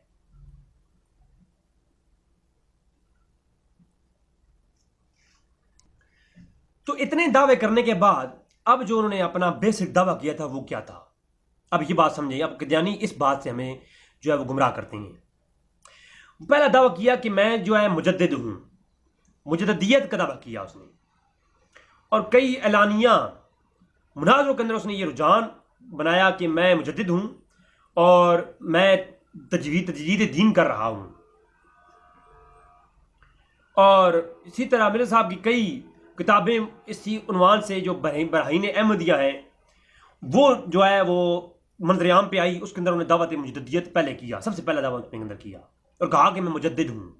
तो इतने दावे करने के बाद अब जो उन्होंने अपना बेसिक दावा किया था वो क्या था, अब ये बात समझिए। अब कदियानी इस बात से हमें जो है वो गुमराह करते हैं। पहला दावा किया कि मैं जो है मुजद्दिद हूं, मुजद्दियत का दावा किया उसने, और कई एलानिया मुनाज़रों के अंदर उसने ये रुझान बनाया कि मैं मुजद्दिद हूं और मैं तजदीद दीन कर रहा हूं। और इसी तरह मेरे साहब की कई किताबें इसी उन्वान से जो बराहीन अहमदिया हैं वो जो है वो मंजरेआम पे आई, उसके अंदर उन्होंने दावत मुजद्दियत पहले किया, सबसे पहला दावा उसके अंदर किया और कहा कि मैं मुजद्दिद हूं।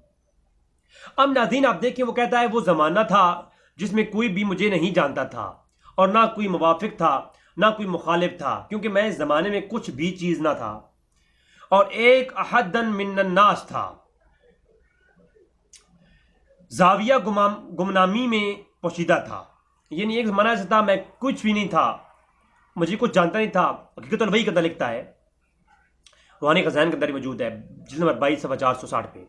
अब नाज़रीन आप देखिए, वो कहता है वो ज़माना था जिसमें कोई भी मुझे नहीं जानता था और ना कोई मुवाफिक था ना कोई मुखालिफ था, क्योंकि मैं इस ज़माने में कुछ भी चीज़ ना था और एक अहदन मिन्नन्नास था, जाविया गुमनामी में पोशीदा था। यानी एक ज़माना ऐसा था मैं कुछ भी नहीं था, मुझे कुछ जानता नहीं था। हकीकत वही कदा लिखता है, रूहानी खज़ाइन के अंदर मौजूद है, जिल्द नंबर 22 सफ़ा 460 पे।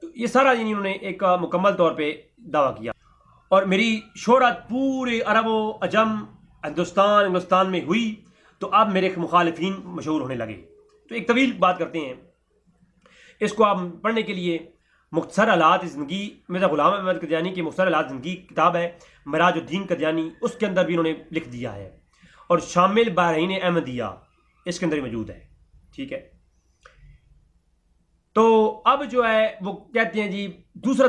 तो ये सारा यानी उन्होंने एक मुकम्मल तौर पे दावा किया। और मेरी शोहरत पूरे अरब व अजम हिंदुस्तान में हुई, तो अब मेरे मुखालिफिन मशहूर होने लगे। तो एक तवील बात करते हैं, इसको आप पढ़ने के लिए मुख्तसर हालात ज़िंदगी मिर्ज़ा ग़ुलाम अहमद क़दियानी की मुख्तसर हालात ज़िंदगी किताब है मिराजुद्दीन क़दियानी, उसके अंदर भी उन्होंने लिख दिया है, और शामिल बराहीन अहमदिया इसके अंदर ही मौजूद है। ठीक है, तो अब जो है वो कहते हैं जी दूसरा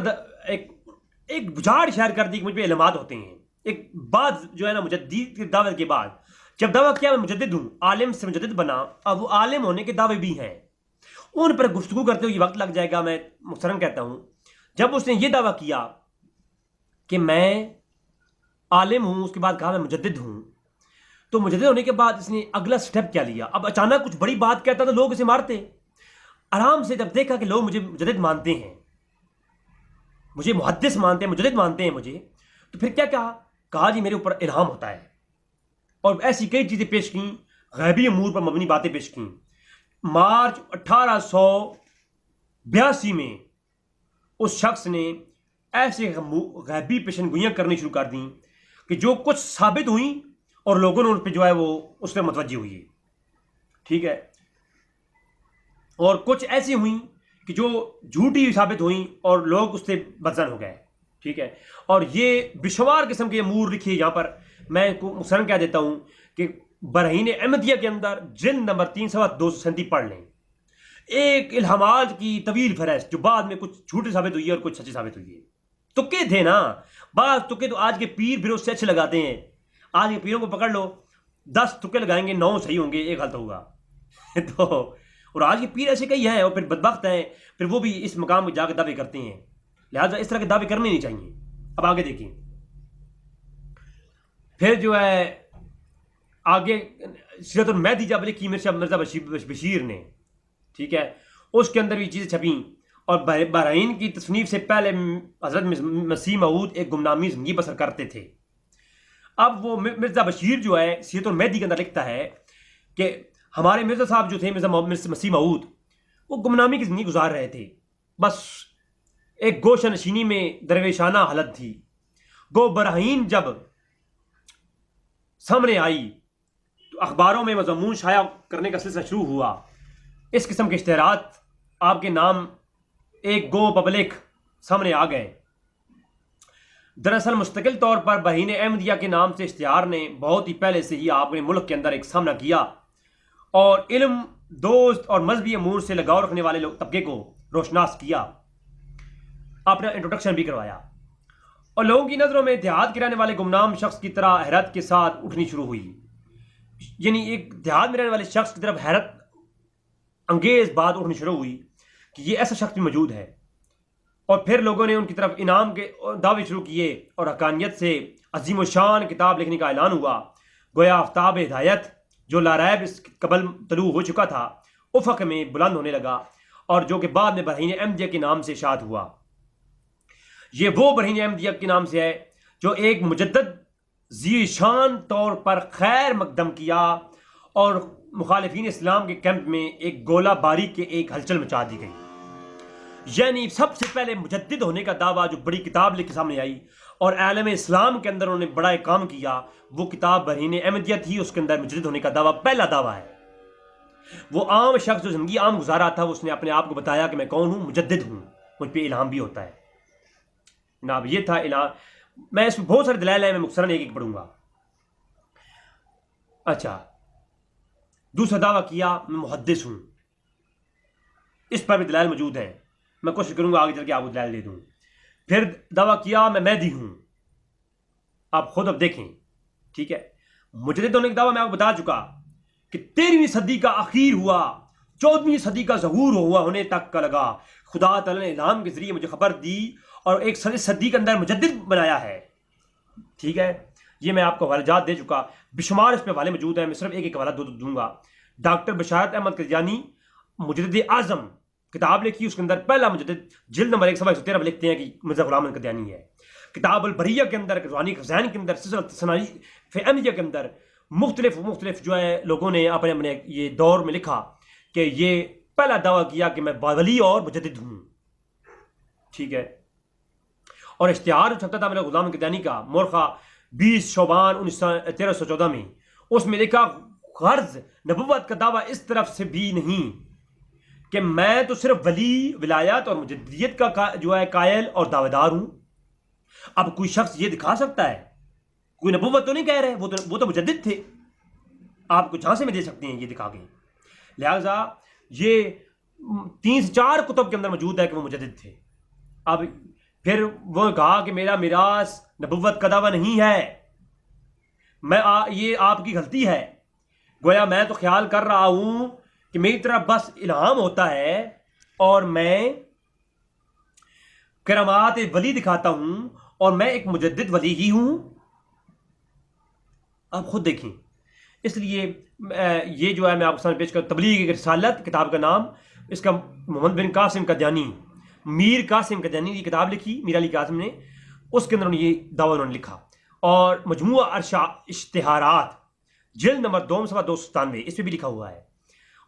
एक बुझाड़ शहर कर दी कि मुझ पर इल्मात होते हैं। एक बात जो है ना, मुजद्दिद के दावे के बाद जब दावा किया मैं मुजद्दिद हूँ, आलिम से मुजद्दिद बना, अब वो आलिम होने के दावे भी हैं, उन पर गुफ्तगू करते हुए वक्त लग जाएगा। मैं मुख्तसरन कहता हूँ, जब उसने ये दावा किया कि मैं आलिम हूँ, उसके बाद कहा मैं मुजद्दिद हूँ, तो मुजद्दिद होने के बाद इसने अगला स्टेप क्या लिया। अब अचानक कुछ बड़ी बात कहता तो लोग इसे मारते। आराम से जब देखा कि लोग मुझे मुजद्दिद मानते हैं, मुझे मुहद्दिस मानते हैं, मुजद्दिद मानते हैं मुझे, तो फिर क्या कहा जी मेरे ऊपर इल्हाम होता है। और ऐसी कई चीज़ें पेश की, गैबी अमूर पर मबनी बातें पेश की। मार्च 1882 में उस शख्स ने ऐसे गैबी पेशनगोइयाँ करनी शुरू कर दी कि जो कुछ साबित हुई और लोगों ने उन पर जो है वो उस पर मुतवज्जे हुई। ठीक है, और कुछ ऐसी हुई कि जो झूठी साबित हुई और लोग उससे बदजन हो गए। ठीक है, और ये बेशुमार किस्म के अमूर लिखिए। यहाँ पर मैं मुसरन कह देता हूँ कि बराहीन अहमदिया के अंदर जिल्द नंबर 3 सफ़ा 237 पढ़ लें। एक इल्हामात की तवील फहरिस्त जो बाद में कुछ झूठी साबित हुई है और कुछ सच्ची साबित हुई है। तुक्के थे ना, बात तुक्के तो आज के पीर फिर उससे अच्छे लगाते हैं। आज के पीरों को पकड़ लो, 10 तुक्के लगाएंगे, 9 सही होंगे, एक गलत होगा। तो और आज के पीर ऐसे कई हैं और फिर बदबख्त हैं, फिर वो भी इस मकाम में जाकर दावे करते हैं। लिहाजा इस तरह के दावे करने नहीं चाहिए। अब आगे देखिए, फिर जो है आगे सीरतुल महदी जब लिखी मिर्ज़ा बशीर ने, ठीक है, उसके अंदर भी चीज़ें छपी। और बहरीन की तसनीफ से पहले हज़रत मसीह मऊद एक गुमनामी ज़िंदगी बसर करते थे। अब वो मिर्ज़ा बशीर जो है सीरतुल महदी के अंदर लिखता है कि हमारे मिर्ज़ा साहब जो थे मिर्ज़ा मसीह मऊद, वो गुमनामी की ज़िंदगी गुजार रहे थे। बस एक गोशा नशीनी में दरवेशाना हालत थी। गो बराहीन जब सामने आई तो अखबारों में मज़मून शाया करने का सिलसिला शुरू हुआ। इस किस्म के इश्तहारात आपके नाम एक गो पब्लिक सामने आ गए। दरअसल मुस्तकिल तौर पर बहीन अहमदिया के नाम से इश्तिहार ने बहुत ही पहले से ही आपने मुल्क के अंदर एक सामना किया और इल्म, दोस्त और मजहबी अमूर से लगाव रखने वाले तबके को रोशनास किया। आपने इंट्रोडक्शन भी करवाया और लोगों की नज़रों में देहात के रहने वाले गुमनाम शख्स की तरह हैरत के साथ उठनी शुरू हुई। यानी एक देहात में रहने वाले शख्स की तरफ हैरत अंगेज बात उठनी शुरू हुई कि ये ऐसा शख्स भी मौजूद है। और फिर लोगों ने उनकी तरफ इनाम के दावे शुरू किए और हकानियत से अजीम शान किताब लिखने का ऐलान हुआ। गोया आफ्ताब हिदायत जो लारैब इस कबल तलू हो चुका था उफक में बुलंद होने लगा और जो कि बाद में बरहीन अहमदिया के नाम से शाद हुआ। ये वो बरहीन अहमदिया के नाम से है जो एक मुजद्दद ज़ीशान तौर पर खैर मकदम किया और मुखालिफिन इस्लाम के कैंप में एक गोला बारी के एक हलचल मचा दी गई। यानी सबसे पहले मुजद्दिद होने का दावा जो बड़ी किताब लेकर सामने आई और आलम इस्लाम के अंदर उन्होंने बड़ा एक काम किया, वो किताब बरहीन अहमदिया थी। उसके अंदर मुजद्दिद होने का दावा पहला दावा है। वो आम शख्स जो जिंदगी आम गुजारा था उसने अपने आप को बताया कि मैं कौन हूं, मुजद्दिद हूं, मुझ पर इल्हाम भी होता है। जनाब ये था इल्हाम। मैं इसमें बहुत सारे दलाइल हैं, मैं मुख्तसरन एक एक पढ़ूंगा। अच्छा, दूसरा दावा किया मैं मुहद्दिस हूं, इस पर भी दलाइल मौजूद हैं, मैं कोशिश करूंगा आगे चल के आपको दलाइल दे दूं। फिर दावा किया मैं मेहदी हूं, आप खुद अब देखें, ठीक है। मुजद्दिद होने का दावा मैं आपको बता चुका कि 13वीं सदी का आखिर हुआ, 14वीं सदी का ज़हूर हुआ होने तक का लगा। खुदा तआला ने इल्हाम के जरिए मुझे खबर दी और एक सदी के अंदर मुजद्दिद बनाया है, ठीक है। ये मैं आपको हवालाजात दे चुका, बेशुमार इस पर हवाले मौजूद हैं, मैं सिर्फ एक एक हवाला दूंगा। डॉक्टर बशारत अहमद कदियानी मुजद्दिद आज़म किताब लिखी, उसके अंदर पहला मुजद्दिद जिल्द नंबर 113 लिखते हैं कि मिर्ज़ा गुलाम अहमद कदियानी है। किताब अल बरिया के अंदर, रवानी खज़ाइन के अंदर, सिलसिला सनाई अहमदिया के अंदर मुख्तलिफ जो है लोगों ने अपने अपने ये दौर में लिखा कि ये पहला दावा किया कि मैं वली और मुजद्दिद हूँ, ठीक है। और इश्तिहार छपता था मेरा गुलाम कदियानी का मोरखा 20 शोबान 1314 में, उसमें लिखा गर्ज नबुव्वत का दावा इस तरफ से भी नहीं कि मैं तो सिर्फ वली विलायत और मुजद्दियत का जो है कायल और दावेदार हूं। अब कोई शख्स ये दिखा सकता है, कोई नबुव्वत तो नहीं कह रहे, वो तो मुजद्दिद थे, आपको झांसे में दे सकते हैं ये दिखा के। लिहाजा ये 3 से 4 कुतुब के अंदर मौजूद है कि वो मुजद्दिद थे। अब फिर वो कहा कि मेरा मिरास नबुव्वत का दावा नहीं है, ये आपकी गलती है। गोया मैं तो ख्याल कर रहा हूं कि मेरी तरफ बस इल्हाम होता है और मैं करामात वली दिखाता हूं और मैं एक मुजद्दिद वली ही हूं। आप खुद देखें। इसलिए ये जो है मैं आपके सामने पेश कर, तबलीग की रिसालत किताब का नाम, इसका मोहम्मद बिन कासिम कदियानी, मीर कासिम कदियानी की किताब लिखी मीर अली कासिम ने, उसके अंदर ये दावा उन्होंने लिखा। और मजमुआ अरशा इश्तिहारात जिल्द नंबर 297 इस पर भी लिखा हुआ है।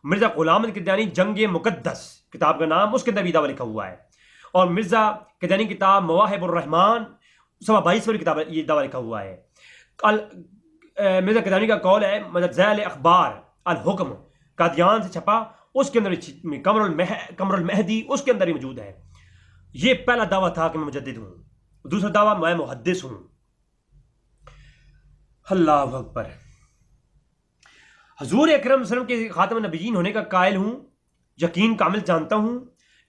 मिर्ज़ा गुलाम अहमद कदियानी जंग मुकद्दस किताब का नाम, उसके अंदर भी दावा लिखा हुआ है। और मिर्ज़ा कदियानी किताब मवाहिबुर रहमान 22 पर किताब ये दावा लिखा हुआ है। मिर्ज़ा कदियानी का कौल है मज़ैल अखबार अल हुक्म कादियान से छपा, उसके अंदर कमरुल मेहदी उसके अंदर ही मौजूद है। ये पहला दावा था कि मैं मुजद्दिद हूं। दूसरा दावा मैं मुहद्दिस हूं। अल्लाहु अकबर। हजूर अकरम सल्लल्लाहु अलैहि वसल्लम के खातम नबीयीन होने का कायल हूं, यकीन कामिल जानता हूं,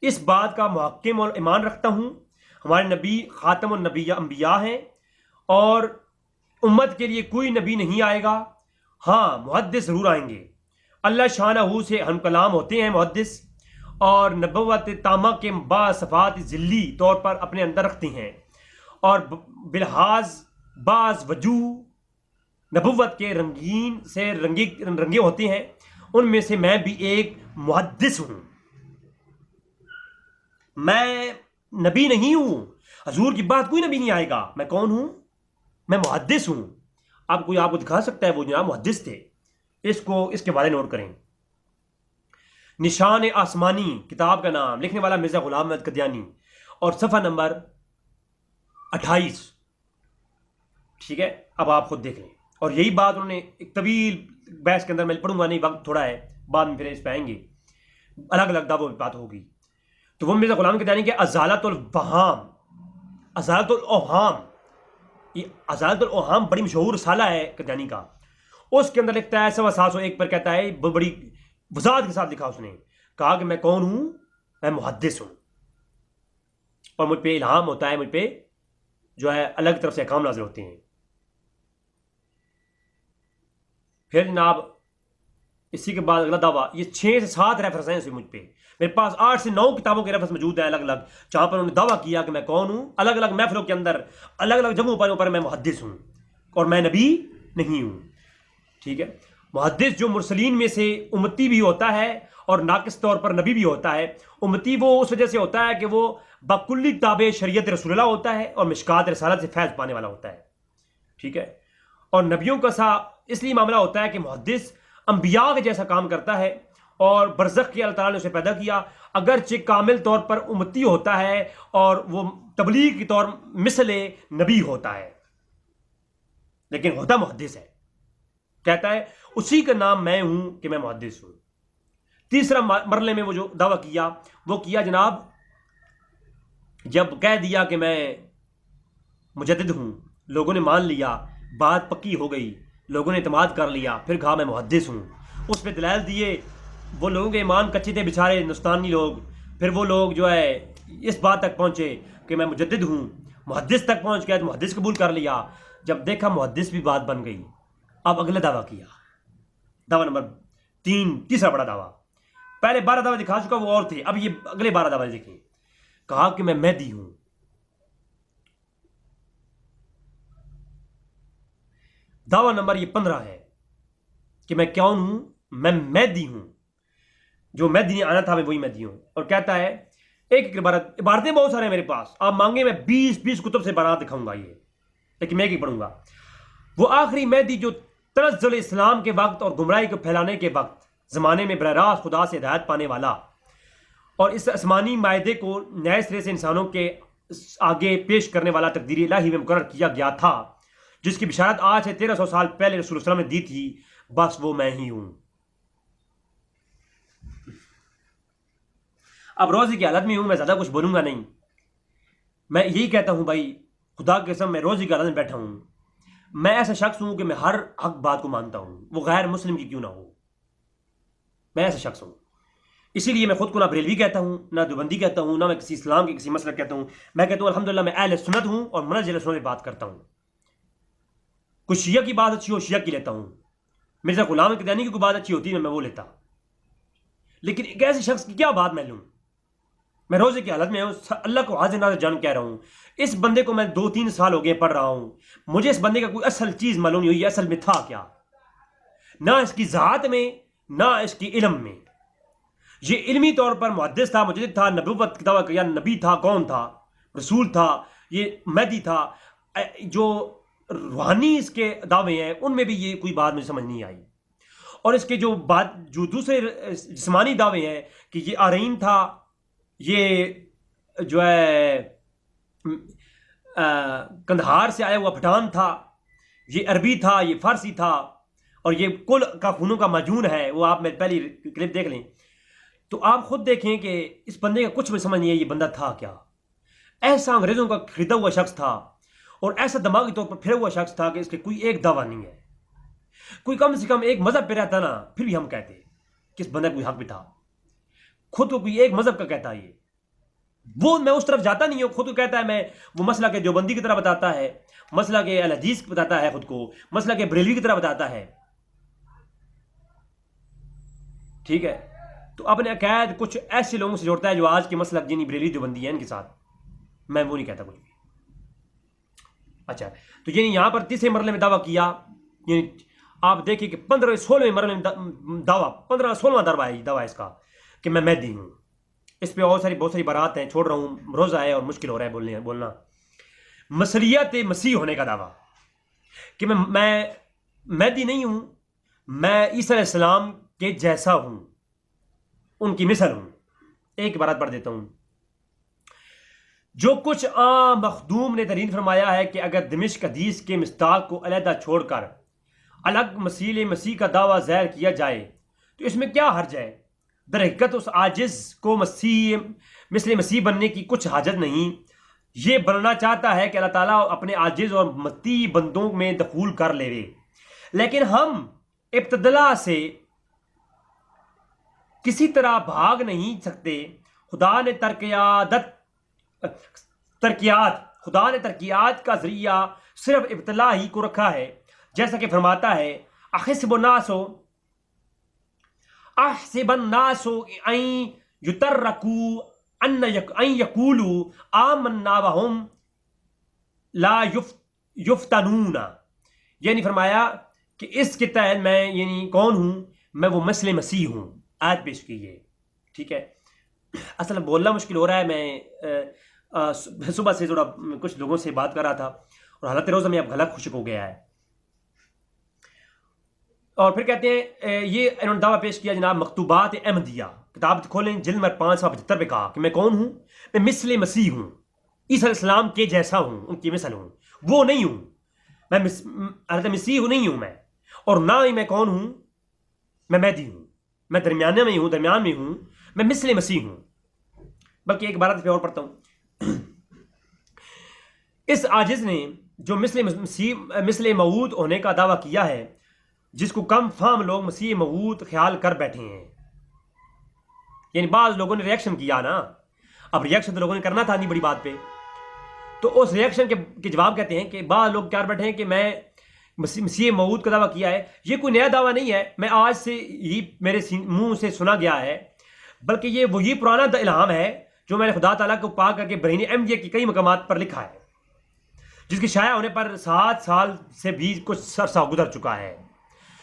इस बात का मुहक्किम और ईमान रखता हूं हमारे नबी खातम अंबिया हैं और उम्मत के लिए कोई नबी नहीं आएगा। हाँ, मुहद्दिस जरूर आएंगे। अल्लाह शानहू से हम कलाम होते हैं मुहद्दिस, और नबुव्वत तामा के बासफात ज़िल्ली तौर पर अपने अंदर रखते हैं और बिलहाज बाज वजू नबुव्वत के रंगीन से रंगे होते हैं। उनमें से मैं भी एक मुहद्दिस हूं। मैं नबी नहीं हूं, हजूर की बात कोई नबी नहीं आएगा। मैं कौन हूं? मैं मुहद्दिस हूं। अब कोई आपको दिखा सकता है वो जनाब मुहद्दिस थे? इसके बारे नोट करें। निशान आसमानी किताब का नाम, लिखने वाला मिर्ज़ा गुलाम अहमद कदियानी और सफ़ा नंबर 28, ठीक है। अब आप खुद देख लें। और यही बात उन्होंने एक तवील बहस के अंदर, मैं पढ़ूंगा नहीं, वक्त थोड़ा है, बाद में फिर इस पर आएंगे, अलग अलग दावों में बात होगी। तो वो मिर्ज़ा गुलाम कदियानी के अज़ालतुल ओहाम, ये अज़ालतुल ओहाम बड़ी मशहूर रसाला है कदियानी का। उसके अंदर लिखता है 701 पर कहता है, बड़ी वज़ाहत के साथ लिखा उसने, कहा कि मैं कौन हूं? मैं मुहद्दिस हूं और मुझ पे इल्हाम होता है, मुझ पे जो है अलग तरफ से अहकाम नाज़िल होते हैं। फिर जनाब इसी के बाद अगला दावा, ये 6 से 7 रेफरेंस हैं इसे मुझ पे। मेरे पास 8 से 9 किताबों के रेफरेंस मौजूद हैं अलग अलग, जहां पर उन्होंने दावा किया कि मैं कौन हूं। अलग अलग महफिलों के अंदर अलग अलग जगहों पर मैं मुहद्दिस हूं और मैं नबी नहीं हूं। ठीक है, मुहद्दिस जो मुरसलीन में से उम्मती भी होता है और नाकिस तौर पर नबी भी होता है। उम्मती वो उस वजह से होता है कि वो बकुल्ली ताबे शरीयत रसूलुल्लाह होता है और मिशकात रिसालत से फैज़ पाने वाला होता है। ठीक है, और नबियों का सा इसलिए मामला होता है कि मुहद्दिस अंबिया के जैसा काम करता है और बरज़ख के अल्लाह ताला ने उसे पैदा किया। अगरचे कामिल तौर पर उम्मती होता है और वो तबलीग के तौर मिसले नबी होता है, लेकिन होता मुहद्दिस है। कहता है उसी का नाम मैं हूं कि मैं मुहद्दिस हूं। तीसरा मरले में वो जो दावा किया वो किया जनाब, जब कह दिया कि मैं मुजद्दिद हूं, लोगों ने मान लिया, बात पक्की हो गई, लोगों ने इत्मीनान कर लिया, फिर कहा मैं मुहद्दिस हूं। उस पर दलाइल दिए, वो लोगों के ईमान कच्चे थे बेचारे हिंदुस्तानी लोग। फिर वो लोग जो है इस बात तक पहुंचे कि मैं मुजद्दिद हूं, मुहद्दिस तक पहुंच गया तो मुहद्दिस कबूल कर लिया। जब देखा मुहद्दिस भी बात बन गई, अब अगला दावा किया, दावा नंबर 3, तीसरा बड़ा दावा। पहले 12 दावा दिखा चुका, वो और थे, अब ये अगले 12 दावा देखे। कहा कि मैं मेहदी हूं। दावा नंबर ये 15 है कि मैं कौन हूं, मैं मेहदी हूं, जो मेहदी ने आना था मैं वही मेहदी हूं। और कहता है एक इबारतें बहुत सारे हैं मेरे पास, आप मांगे मैं 20 कुतुब से बारात दिखाऊंगा ये, लेकिन मैं एक ही पढ़ूंगा। वो आखिरी मेहदी जो तनज़्ज़ुल इस्लाम के वक्त और गुमराही को फैलाने के वक्त ज़माने में बरह रास्त खुदा से हिदायत पाने वाला और इस आसमानी मायदे को नए सिरे से इंसानों के आगे पेश करने वाला तकदीर इलाही में मुकर्रर किया गया था, जिसकी बिशारत आज से 1300 साल पहले रसूल सल्लल्लाहु अलैहि वसल्लम ने दी थी। बस वो मैं ही हूं। अब रोजे की हालत में हूं, मैं ज्यादा कुछ बोलूंगा नहीं। मैं यही कहता हूं भाई, खुदा के कसम मैं रोजे की हालत में बैठा हूं। मैं ऐसा शख्स हूं कि मैं हर हक बात को मानता हूं, वो गैर मुस्लिम की क्यों ना हो। मैं ऐसा शख्स हूं, इसीलिए मैं खुद को ना बरेलवी कहता हूं, ना देवबंदी कहता हूं, ना मैं किसी इस्लाम के किसी मसलक कहता हूं। मैं कहता हूं अल्हम्दुलिल्लाह मैं अहले सुन्नत हूं और मनहज अहले सुन्नत की बात करता हूं। कुछ शिया की बात अच्छी हो शिया की लेता हूं, मिर्जा गुलाम क़दियानी की कोई बात अच्छी होती है मैं वो लेता। लेकिन एक ऐसे शख्स की क्या बात मैं लूं। मैं रोजे की हालत में हूं, अल्लाह को हाजिर नाज़िर जान कह रहा हूं। इस बंदे को मैं 2-3 साल हो गए पढ़ रहा हूं, मुझे इस बंदे का कोई असल चीज मालूम नहीं हुई, असल में था क्या, ना इसकी ज़ात में ना इसकी इल्म में। ये इल्मी तौर पर मुहद्दिस था, मुजद्दिद था, नबूवत का दावा किया, नबी था, कौन था, रसूल था, ये मेहदी था। जो रूहानी इसके दावे हैं उनमें भी ये कोई बात मुझे समझ नहीं आई। और इसके जो दूसरे जिस्मानी दावे हैं कि ये आरीन था, ये जो है कंधार से आया हुआ पठान था, ये अरबी था, ये फारसी था और ये कुल का खूनों का मजून है। वो आप मेरी पहली क्लिप देख लें तो आप खुद देखें कि इस बंदे का कुछ भी समझ नहीं है ये बंदा था क्या। ऐसा अंग्रेजों का खरीदा हुआ शख्स था और ऐसा दिमागी तौर पर फिरा हुआ शख्स था कि इसके कोई एक दावा नहीं है। कोई कम से कम एक मजहब पे रहता ना, फिर भी हम कहते कि इस बंदे कोई हक भी था। खुद को कोई एक मजहब का कहता है ये, वो मैं उस तरफ जाता नहीं हूं। खुद को कहता है मैं वो मसला के देवबंदी की तरह बताता है, मसला के अहले हदीस बताता है, खुद को मसला के बरेलवी की तरह बताता है। ठीक है, तो अपने अकायद कुछ ऐसे लोगों से जोड़ता है जो आज के मसलक जिन्हीं बरेली देवबंदी है इनके साथ। मैं वो नहीं कहता कुछ भी। अच्छा, तो यानी यहां पर तीसरे मरले में दावा किया, यानी आप देखिए कि 15-16वें मरले में दावा, 15-16वां दावा इसका कि मैं मेहदी हूं। इस पे और बहुत सारी बारात हैं, छोड़ रहा हूं, रोजा है और मुश्किल हो रहा है बोलना। मसलियत मसीह होने का दावा कि मैं मेहदी नहीं हूं, मैं ईसा अलैहिस्सलाम के जैसा हूं, उनकी मिसल हूं। एक बारात पढ़ देता हूं। जो कुछ मखदूम ने तरीन फरमाया है कि अगर दिमिश्क हदीस के मिस्ताक को अलहदा छोड़कर अलग मसीह का दावा ज़ाहिर किया जाए तो इसमें क्या हर्ज है। दर हकीकत उस आजिज को मिसल मसीह बनने की कुछ हाजत नहीं। ये बनना चाहता है कि अल्लाह ताला अपने आजिज और मती बंदों में दखूल कर ले, लेकिन हम इब्तदा से किसी तरह भाग नहीं सकते। खुदा ने तरकियात का जरिया सिर्फ इब्तला ही को रखा है, जैसा कि फरमाता है अखिस्बुन्नासो अहसिबन नासु अन युतर्रकू अन यकूलू आमन्ना वहुम ला युफ्तनूना। यानी फरमाया कि इसके तहत मैं यानी कौन हूं, मैं वो मसले मसीह हूं। आयत पेश की है, ठीक है। असल में बोलना मुश्किल हो रहा है। मैं सुबह से थोड़ा कुछ लोगों से बात कर रहा था और हालत रोज़ा में अब गला खुश्क हो गया है। और फिर कहते हैं ये इन्होंने दावा पेश किया जनाब मकतूबात अहमदिया किताब खोलें जिल्द नंबर 575 पे कहा कि मैं कौन हूं, मैं मिसल मसीह हूं, ईसा अलैहिस्सलाम के जैसा हूं, उनकी मिसल हूं, वो नहीं हूं मैं, हज़रत मसीह नहीं हूं मैं, और ना ही मैं कौन हूं, मैं महदी हूं, मैं दरमियान में हूं, मैं मिसल मसीह हूं। बल्कि एक बार और पढ़ता हूं। इस आजिज ने जो मिसल मऊद होने का दावा किया है, जिसको कम फाम लोग मसीह मऊद ख्याल कर बैठे हैं। यानी बाज लोगों ने रिएक्शन किया ना, अब रिएक्शन तो लोगों ने करना था नहीं बड़ी बात पे, तो उस रिएक्शन के जवाब कहते हैं कि बाज लोग क्या बैठे हैं कि मैं मसीह मऊद का दावा किया है। ये कोई नया दावा नहीं है, मैं आज से ही मेरे मुंह से सुना गया है, बल्कि ये वही पुराना इल्हाम है जो मैंने खुदा ताला को पा करके बरहीन अहमदिया की कई मकामात पर लिखा है, जिसके शाया होने पर 7 साल से भी कुछ अरसा गुजर चुका है।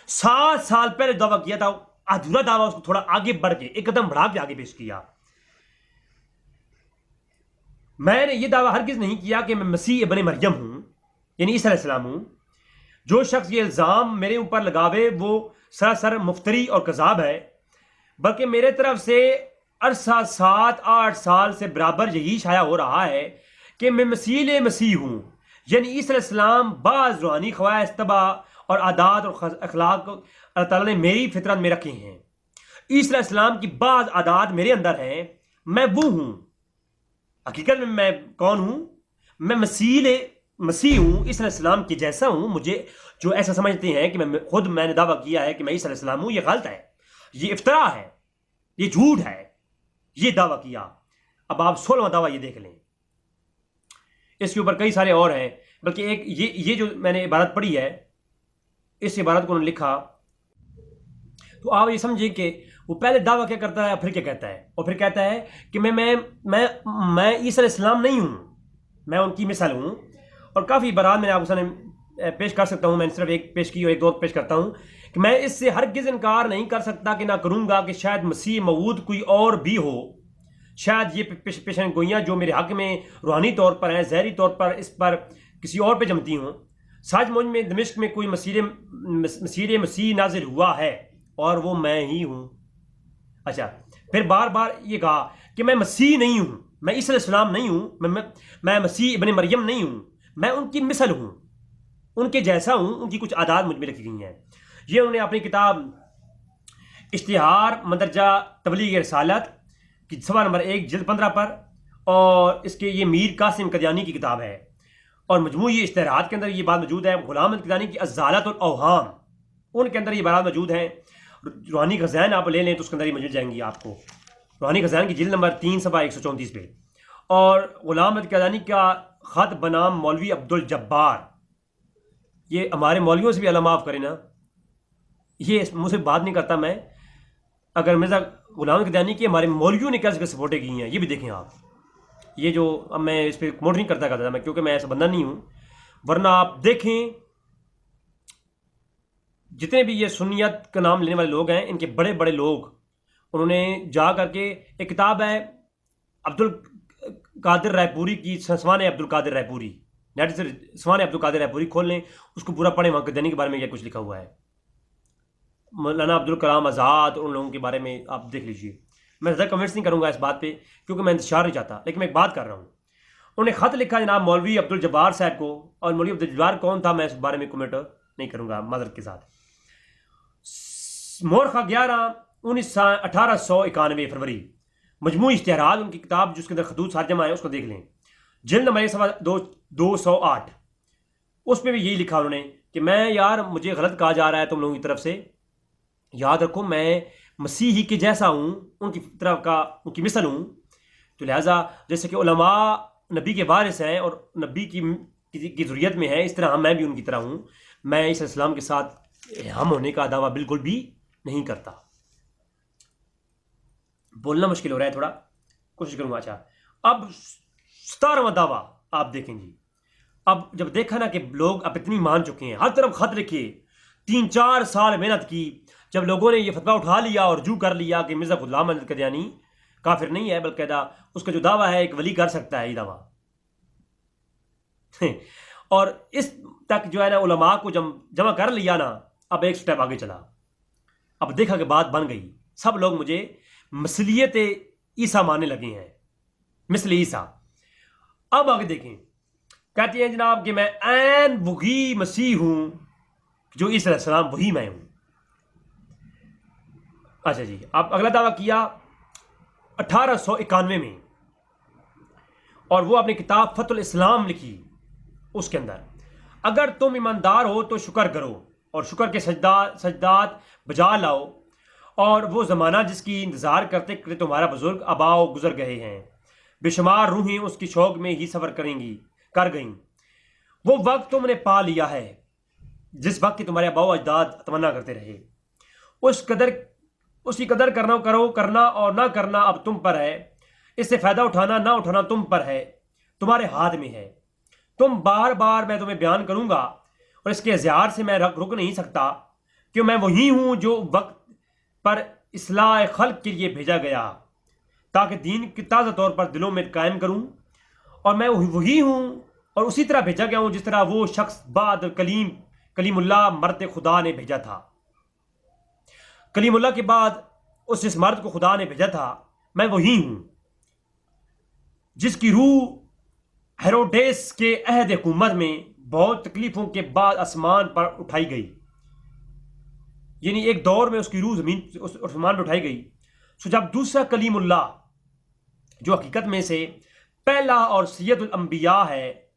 7 साल पहले दावा किया था, अधूरा दावा उसको थोड़ा आगे बढ़ के एक कदम बढ़ा के आगे पेश किया। मैंने ये दावा हरगिज नहीं किया कि मैं मसीह इब्ने मरियम हूं, यानी ईसा अलैहिस्सलाम हूं। जो शख्स ये इल्जाम मेरे ऊपर लगावे वो सरासर मुफ्तरी और कज़ाब है, बल्कि मेरे तरफ से अरसा 7-8 साल से बराबर यही शाया हो रहा है कि मैं मसीह हूं, यानी ईसा अलैहिस्सलाम बाज़ रूहानी ख्वाहिश तबा और आदात और अखलाक अल्लाह ताला ने मेरी फितरत में रखे हैं। ईसा अलैहिस्सलाम की बाज़ आदात मेरे अंदर हैं, मैं वो हूं। हकीकत में मैं कौन हूं, मैं मसीह हूं, ईसा अलैहिस्सलाम के जैसा हूं। मुझे जो ऐसा समझते हैं कि मैंने दावा किया है कि मैं ईसा अलैहिस्सलाम हूं, ये गलत है, ये इफ्तरा है, ये झूठ है, ये दावा किया। अब आप 16वां दावा ये देख लें, इसके ऊपर कई सारे और हैं, बल्कि एक ये जो मैंने इबारत पढ़ी है, इस इबारत को उन्होंने लिखा, तो आप ये समझिए कि वो पहले दावा क्या करता है, फिर क्या कहता है, और फिर कहता है कि मैं ईसा अलैहिस्सलाम नहीं हूं, मैं उनकी मिसाल हूं। और काफ़ी इबारत मैंने आपको सामने पेश कर सकता हूं, मैंने सिर्फ एक पेश की और एक दो पेश करता हूं कि मैं इससे हरगिज़ इनकार नहीं कर सकता कि ना करूंगा कि शायद मसीह मऊद कोई और भी हो। शायद ये पेशन गोइयाँ जो मेरे हक में रूहानी तौर पर हैं, ज़हरी तौर पर इस पर किसी और पे जमती हूँ। सच मुझ में दमिश्क में कोई मसीह नाजिल हुआ है और वो मैं ही हूँ। अच्छा, फिर बार बार ये कहा कि मैं मसीह नहीं हूँ, मैं ईसा अलैहिस्सलाम नहीं हूँ, मैं मसीह इब्ने मरियम नहीं हूँ, मैं उनकी मिसल हूँ, उनके जैसा हूँ, उनकी कुछ आदात मुझ में रखी गई हैं। ये उन्होंने अपनी किताब इश्तिहार मंदरजा तबलीग रिसालत की सवा नंबर 1 जिल्द 15 पर, और इसके ये मीर कासिम कदियानी की किताब है, और मजमूई इश्तिहारात के अंदर ये बात मौजूद है। गुलाम कदियानी की अज़्ज़ालत और अवहाम, उनके अंदर ये बात मौजूद है। रूहानी खज़ाइन आप ले लें तो उसके अंदर ही मिल जाएंगी आपको, रूहानी खज़ाइन की जिल्द नंबर 3 सफ़ा 134 पे। और गुलाम कदियानी का ख़त बनाम मौलवी अब्दुल जब्बार, ये हमारे मौलवियों से भी अल्लाह माफ़ करे ना, ये मुझसे बात नहीं करता मैं, अगर मिर्ज़ा गुलाम कदियानी की हमारे मौलवियों ने कैसे सपोर्टें की हैं ये भी देखें आप। ये जो अब मैं इस पर प्रमोट नहीं करता मैं, क्योंकि मैं ऐसा बंदा नहीं हूँ, वरना आप देखें जितने भी ये सुन्नियत का नाम लेने वाले लोग हैं, इनके बड़े बड़े लोग, उन्होंने जा करके एक किताब है अब्दुल कादिर रायपुरी की, सवान अब्दुल कादिर रायपुरी, नेट से सवान अब्दुल कादिर रायपुरी खोल लें, उसको पूरा पढ़ें, वहाँ कदियानी के बारे में क्या कुछ लिखा हुआ है, मौलाना अब्दुल कलाम आज़ाद उन लोगों के बारे में आप देख लीजिए। मैं ज़्यादा कमेंट्स नहीं करूँगा इस बात पे, क्योंकि मैं इंतशार नहीं चाहता, लेकिन मैं एक बात कर रहा हूँ। उन्होंने ख़त लिखा जनाब मौलवी अब्दुल जब्बार साहब को, और मौलवी अब्दुल जब्बार कौन था मैं इस बारे में कमेंट नहीं करूँगा माज़रत के साथ। मोरखा 1891 फरवरी, मजमू इश्तिहारात उनकी किताब जिसके अंदर खतूत सार्जमा है, उसको देख लें, जिल्द नंबर 208, उसमें भी यही लिखा उन्होंने कि मैं यार मुझे गलत कहा जा रहा है तुम लोगों की तरफ से, याद रखो मैं मसीही के जैसा हूँ, उनकी तरफ का उनकी मिसल हूँ। तो लिहाजा जैसे कि उलमा नबी के वारिस हैं और नबी की ज़ुर्रियत में है, इस तरह मैं भी उनकी तरह हूँ। मैं इस इस्लाम के साथ हम होने का दावा बिल्कुल भी नहीं करता। बोलना मुश्किल हो रहा है थोड़ा, कोशिश करूंगा। अच्छा, अब 17वां दावा आप देखें जी। अब जब देखा ना कि लोग अब इतनी मान चुके हैं, हर तरफ खत लिखे, 3-4 साल मेहनत की, जब लोगों ने ये फतवा उठा लिया और जू कर लिया कि मिर्जा गुलाम अहमद कदियानी काफिर नहीं है, बल्कि उसका जो दावा है एक वली कर सकता है ये दावा और इस तक जो है ना उलमा को जमा कर लिया ना, अब एक स्टेप आगे चला। अब देखा कि बात बन गई, सब लोग मुझे मसलियत ईसा मानने लगे हैं, मिसल ईसा। अब आगे देखें, कहते हैं जनाब कि मैं ऐन वही मसीह हूं जो ईसा अलैहिस्सलाम, वही मैं हूं। अच्छा जी, अब अगला दावा किया 1891 में, और वो अपनी किताब फतुल इस्लाम लिखी। उसके अंदर अगर तुम ईमानदार हो तो शुक्र करो और शुक्र के सजदात बजा लाओ, और वो ज़माना जिसकी इंतज़ार करते करते तुम्हारा बुजुर्ग आबाओ गुजर गए हैं, बेशुमार रूहें उसकी शौक में ही सफ़र कर गईं। वो वक्त तुमने पा लिया है जिस वक्त की तुम्हारे आबाओ अजदाद तमन्ना करते रहे। उसकी कदर करना और ना करना अब तुम पर है। इससे फ़ायदा उठाना ना उठाना तुम पर है, तुम्हारे हाथ में है। तुम बार बार मैं तुम्हें बयान करूंगा और इसके इज़हार से मैं रुक नहीं सकता कि मैं वही हूं जो वक्त पर इस्लाह खल्क के लिए भेजा गया, ताकि दीन की ताज़ा तौर पर दिलों में कायम करूं। और मैं वही हूं और उसी तरह भेजा गया हूं जिस तरह वो शख्स बाद कलीमुल्लाह मर्द खुदा ने भेजा था। कलीमुल्लाह के बाद जिस मर्द को खुदा ने भेजा था, मैं वही हूं जिसकी रूह हेरोडेस के अहद हुकूमत में बहुत तकलीफों के बाद आसमान पर उठाई गई। यानी एक दौर में उसकी रूह जमीन आसमान पर उठाई गई। सो जब दूसरा कलीमुल्लाह जो हकीकत में से पहला और सैयदुल अंबिया है,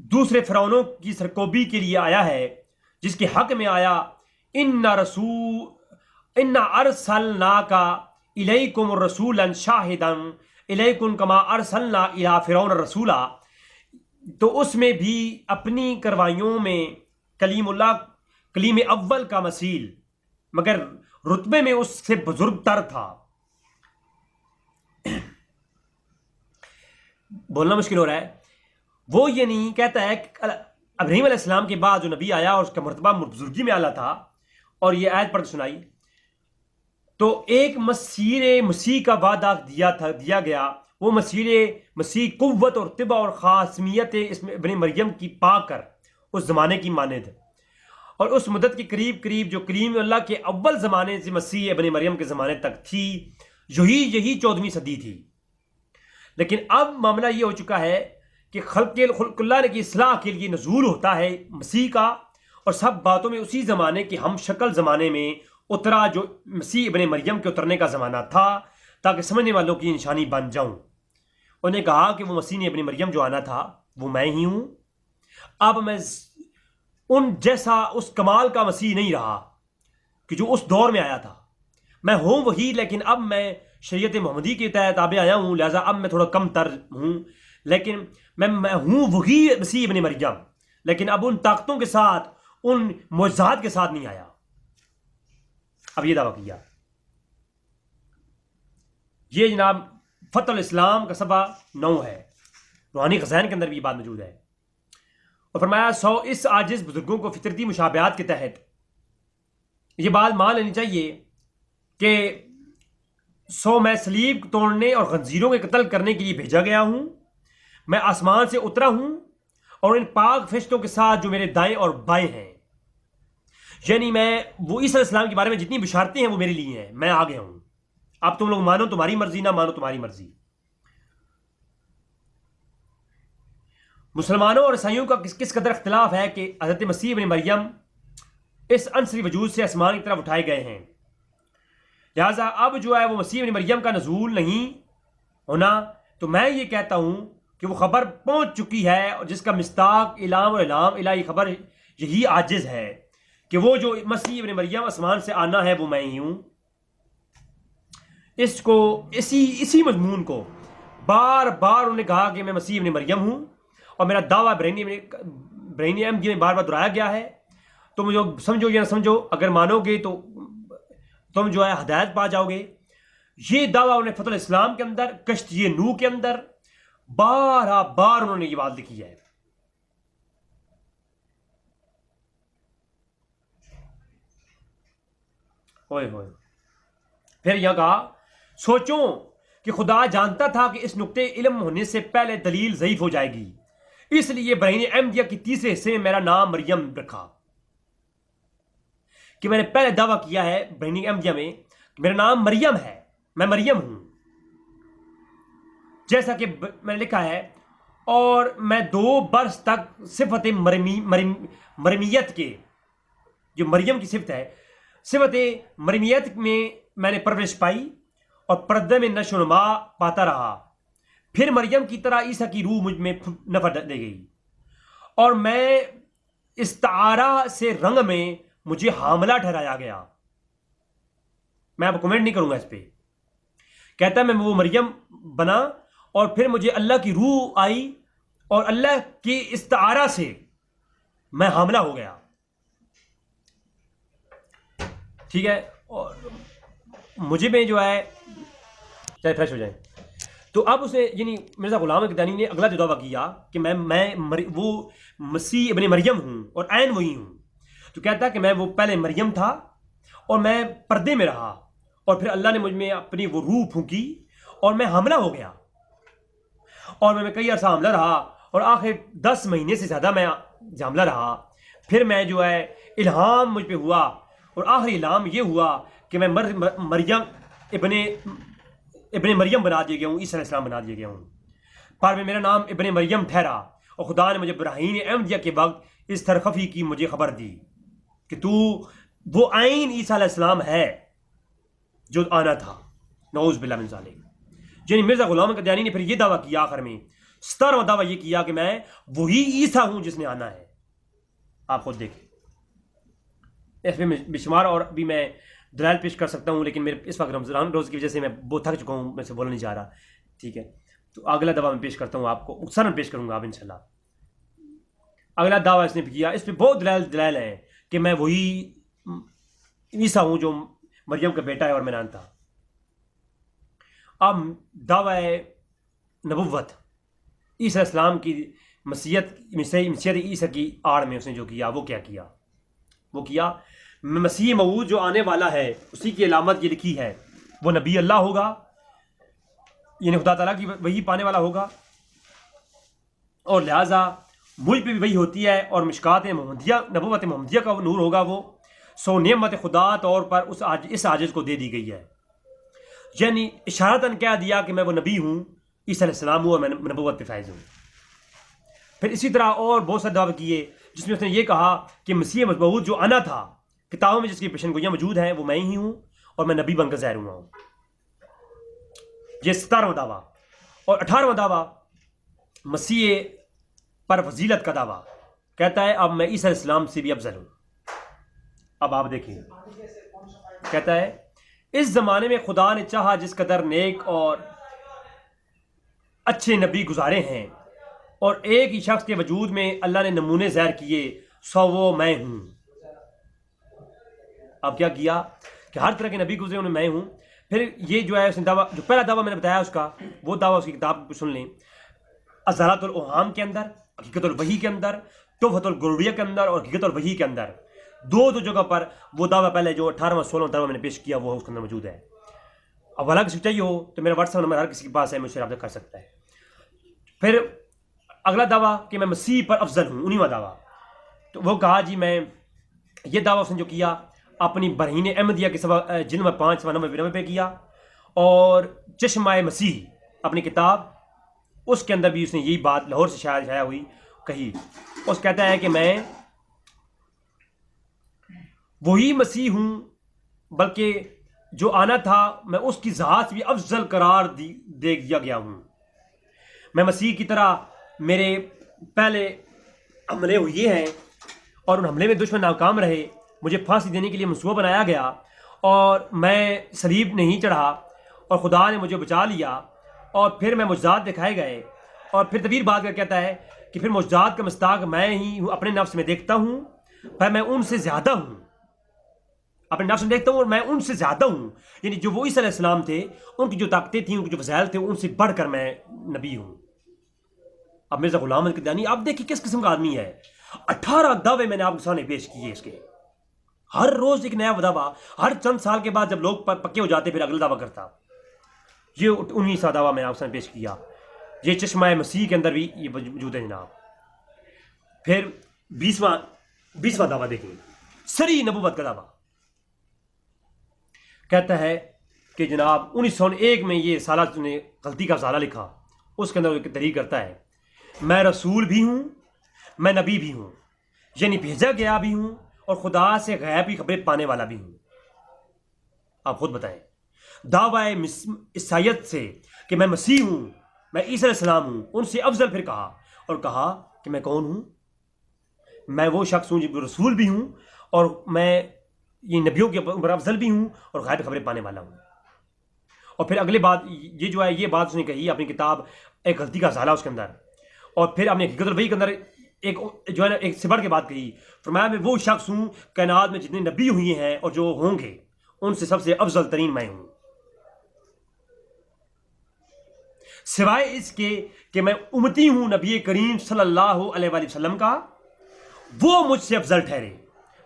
दूसरे फिरौनों की सरकोबी के लिए आया है, जिसके हक में आया, इन्ना अरसलनाका इलैकुम रसूलन शाहिदन इलैकुम कमा अरसलना इला फिरौन रसूला। तो उसमें भी अपनी करवाइयों में कलीम अव्वल का मसील, मगर रुतबे में उससे बुजुर्ग तर था। बोलना मुश्किल हो रहा है। वो ये नहीं कहता है कि इब्राहीम अलैहिस्सलाम के बाद जो नबी आया और उसका मर्तबा बुजुर्गी में आला था, और ये आयत पढ़ सुनाई, तो एक मसीह का वादा दिया गया। वो मसीह कुव्वत और तिबा और खासमियत इसमें इब्न मरियम की पाकर उस ज़माने की मानद, और उस मुद्दत के करीब जो करीम अल्लाह के अव्वल ज़माने से मसीह इब्न मरियम के ज़माने तक थी, यही 14वीं सदी थी। लेकिन अब मामला ये हो चुका है कि खल्क़ुल्लाह की इस्लाह के लिए नज़ूल होता है मसीह का, और सब बातों में उसी ज़माने की हम शक्ल ज़माने में उतरा जो मसीह इब्न मरियम के उतरने का ज़माना था, ताकि समझने वालों की निशानी बन जाऊं। उन्हें कहा कि वो मसीह ने इब्न मरियम जो आना था वो मैं ही हूं। अब मैं उन जैसा उस कमाल का मसीह नहीं रहा कि जो उस दौर में आया था। मैं हूं वही, लेकिन अब मैं शरीयत मोहम्मदी के तहत आबे आया हूं, लिहाजा अब मैं थोड़ा कम तर हूं। लेकिन मैं हूं वही मसीह इब्न मरियम, लेकिन अब उन ताकतों के साथ, उन मुअज्जिज़ात के साथ नहीं आया। अब ये दावा किया। ये जनाब फतुल इस्लाम का सफ़ा 9 है, रूहानी ख़ज़ाइन के अंदर भी ये बात मौजूद है। और फरमाया 100 इस आजिज़ बुजुर्गों को फितरती मुशाबहत के तहत ये बात मान लेनी चाहिए कि 100 मैं सलीब तोड़ने और खंजीरों के कत्ल करने के लिए भेजा गया हूं। मैं आसमान से उतरा हूं और इन पाक फरिश्तों के साथ जो मेरे दाएं और बाएं हैं, यानी मैं वो ईसा अलैहिस्सलाम के बारे में जितनी बिशारतें हैं वो मेरे लिए हैं। मैं आ गया हूं, अब तुम लोग मानो तुम्हारी मर्जी, ना मानो तुम्हारी मर्जी। मुसलमानों और ईसाइयों का किस कदर इख्तिलाफ है कि हज़रत मसीह इब्न मरियम इस अंसरी वजूद से आसमान की तरफ उठाए गए हैं। लिहाजा अब जो है वो मसीह इब्न मरियम का नज़ूल नहीं होना, तो मैं ये कहता हूं कि वो खबर पहुंच चुकी है, और जिसका मिस्ताक इलाम और इलाम इलाही खबर यही आजिज़ है कि वो जो मसीह इब्न मरियम आसमान से आना है वो मैं ही हूं। इसको इसी मजमून को बार बार उन्होंने कहा कि मैं मसीह इब्न मरियम हूं, और मेरा दावा ब्रेनियम में बार बार दोहराया गया है। तो मुझे समझो या ना समझो, अगर मानोगे तो तुम जो है हदायत पा जाओगे, ये दावा उन्होंने फतहुल इस्लाम के अंदर, कश्ती नूह के अंदर 12 बार उन्होंने ये बात लिखी है। होए होए। फिर यहां कहा, सोचो कि खुदा जानता था कि इस नुक्ते इल्म होने से पहले दलील ज़ईफ हो जाएगी, इसलिए बरहीन अहमदिया के तीसरे हिस्से में मेरा नाम मरियम रखा। कि मैंने पहले दावा किया है बरहीन अहमदिया में मेरा नाम मरियम है, मैं मरियम हूं, जैसा कि मैंने लिखा है। और मैं 2 बरस तक सिफत मरमियत के, जो मरियम की सिफत है, सिफत मरमियत में मैंने परवरिश पाई और पर्दे में नशोनुमा पाता रहा। फिर मरियम की तरह ईसा की रूह मुझ में नफर ले गई और मैं इस्तारा से रंग में मुझे हामला ठहराया गया। मैं अब कमेंट नहीं करूंगा इस पे। कहता है मैं वो मरियम बना और फिर मुझे अल्लाह की रूह आई और अल्लाह की इस्तारा से मैं हामला हो गया। ठीक है, और मुझे में जो है, चाहे फ्रेश हो जाए। तो अब उसे यानी मिर्ज़ा गुलाम क़दियानी ने अगला जो दावा किया कि मैं वो मसीह इब्ने मरियम हूं और ऐन वही हूं। तो कहता है कि मैं वो पहले मरियम था और मैं पर्दे में रहा और फिर अल्लाह ने मुझ में अपनी वो रूह फूंकी और मैं हमला हो गया और मैं कई अरसा हमला रहा और आखिर 10 महीने से ज़्यादा मैं हमला रहा। फिर मैं जो है इल्हाम मुझ पे हुआ और आखिरी इल्हाम ये हुआ कि मैं मरियम इब्ने मरियम बना दिया गया हूँ, ईसा अलैहिस्सलाम बना दिया गया हूँ। पर मेरा नाम इब्ने मरियम ठहरा और खुदा ने मुझे बरहीन अहमदिया के वक्त इस तरखफी की मुझे खबर दी कि तू वो आइन ईसा अलैहिस्सलाम है जो आना था। नऊज़ बिल्लाह मिन ज़ालिक। यानी मिर्ज़ा गुलाम क़दियानी ने फिर ये दावा किया, आखिर में 17वां दावा ये किया कि मैं वही ईसा हूं जिसने आना है। आप खुद देखें, इसमें बेशुमार और भी मैं दलाइल पेश कर सकता हूं, लेकिन मेरे इस वक्त रमज़ान रोज़ की वजह से मैं बहुत थक चुका हूं, मैं से बोलना नहीं चाह रहा। ठीक है, तो अगला दावा मैं पेश करता हूं, आपको मुख्तसरन पेश करूंगा आप इंशाल्लाह। अगला दावा इसने किया, इस पर बहुत दलाइल हैं कि मैं वही ईसा हूं जो मरियम का बेटा है और मैं था। अब दावा है नबुव्वत, ईसा इस्लाम की मसीहत ईसा की आड़ में उसने जो किया वो क्या किया? वो किया मसीह मऊद जो आने वाला है उसी की अलामत ये लिखी है, वो नबी अल्लाह होगा, यानी खुदा ताला की वही पाने वाला होगा और लिहाजा मुझ पे भी वही होती है और मिशकात मोहम्मदिया नबुव्वत मोहम्मदिया का नूर होगा वो। सो नेमत खुदा तौर पर इस आजिज़ को दे दी गई है, यानी इशारतन कह दिया कि मैं वो नबी हूँ, ईसा अलैहिस्सलाम हूँ और मैं नबुव्वत पे फायज हूँ। फिर इसी तरह और बहुत सारे दावे किए जिसमें उसने ये कहा कि मसीह मौऊद जो आना था, किताबों में जिसकी पेशनगोइयाँ मौजूद हैं वो मैं ही हूँ और मैं नबी बनकर ज़ाहिर हुआ हूँ। ये 17वां दावा। और 18वां दावा मसीह पर फजीलत का दावा, कहता है अब मैं ईसा अलैहिस्सलाम से भी अफजल हूँ। अब आप देखिए, कहता है इस ज़माने में खुदा ने चाहा जिस कदर नेक और अच्छे नबी गुजारे हैं और एक ही शख्स के वजूद में अल्लाह ने नमूने ज़ाहिर किए, सो वो मैं हूँ। अब क्या किया कि हर तरह के नबी गुजरे उन्हें मैं हूँ। फिर ये जो है उसने दावा, जो पहला दावा मैंने बताया उसका, वो दावा उसकी किताब सुन लें, अज़ारातुल ओहाम के अंदर, हकीकतुल वही के अंदर, तुहफ़तुल गुरूरिया के अंदर और हकीकतुल वही के अंदर दो जगह पर वो दावा पहले जो 18वां 16वां दावा मैंने पेश किया वो उसके अंदर मौजूद है। अब वाला किसी चाहिए हो तो मेरा व्हाट्सएप नंबर हर किसी के पास है, मुझसे रब्ता कर सकता है। फिर अगला दावा कि मैं मसीह पर अफजल हूँ, 19वां दावा। तो वो कहा जी मैं ये दावा उसने जो किया अपनी बरहीन अहमदिया के सवा जिन 5 सवा 99 पे किया और चश्मा मसीह अपनी किताब उसके अंदर भी उसने यही बात लाहौर से शाया हुई कही। उस कहता है कि मैं वही मसीह हूँ, बल्कि जो आना था मैं उसकी ज़ात भी अफजल करार दे दिया गया हूँ। मैं मसीह की तरह, मेरे पहले हमले हुए हैं और उन हमले में दुश्मन नाकाम रहे, मुझे फांसी देने के लिए मंसूबा बनाया गया और मैं सलीब नहीं चढ़ा और खुदा ने मुझे बचा लिया और फिर मैं मुजदात दिखाए गए। और फिर तवीर बात कर कहता है कि फिर मुजदात का मस्ताक मैं ही हूँ, अपने नफ्स में देखता हूँ पर मैं उनसे ज़्यादा हूँ। अपने नफ्स में देखता हूँ और मैं उनसे ज़्यादा हूँ, यानी जो वो ईसा अलैहिस्सलाम थे, उनकी जो ताकतें थी, उनके जो वज़ाइल थे, उनसे बढ़कर मैं नबी हूँ। अब मिर्ज़ा ग़ुलाम अहमद क़दियानी आप देखिए किस किस्म का आदमी है। 18 दावे मैंने आपके सामने पेश किए इसके, हर रोज़ एक नया दावा, हर चंद साल के बाद जब लोग पक्के हो जाते फिर अगला दावा करता। ये 19वां दावा मैंने आपके सामने पेश किया। ये चश्मा मसीह के अंदर भी ये मौजूद है जनाब। फिर 20वां दावा देखिए, सरी नबूवत का दावा कहता है कि जनाब 1901 में ये साला ने गलती का साला लिखा, उसके अंदर एक तहरीर करता है, मैं रसूल भी हूँ, मैं नबी भी हूँ, यानी भेजा गया भी हूँ और खुदा से गैब की खबरें पाने वाला भी हूँ। आप खुद बताएं, दावा ईसाइयत से कि मैं मसीह हूँ, मैं ईसा अलैहिस्सलाम हूँ, उनसे अफजल फिर कहा और कहा कि मैं कौन हूँ, मैं वो शख्स हूँ जो रसूल भी हूँ और मैं ये नबियों के अफजल भी हूँ और गैब की खबरें पाने वाला हूँ। और फिर अगले बात ये जो है, ये बात उसने कही अपनी किताब एक गलती का साला उसके अंदर। और फिर अपने हकीकत वही के अंदर एक जो है ना एक से बढ़ के बात कही, फरमाया मैं वो शख्स हूँ कायनात में जितने नबी हुए हैं और जो होंगे उनसे सबसे अफजल तरीन मैं हूँ, सिवाय इसके कि मैं उम्मती हूँ नबी करीम सल्लल्लाहु अलैहि वसल्लम का, वो मुझसे अफजल ठहरे।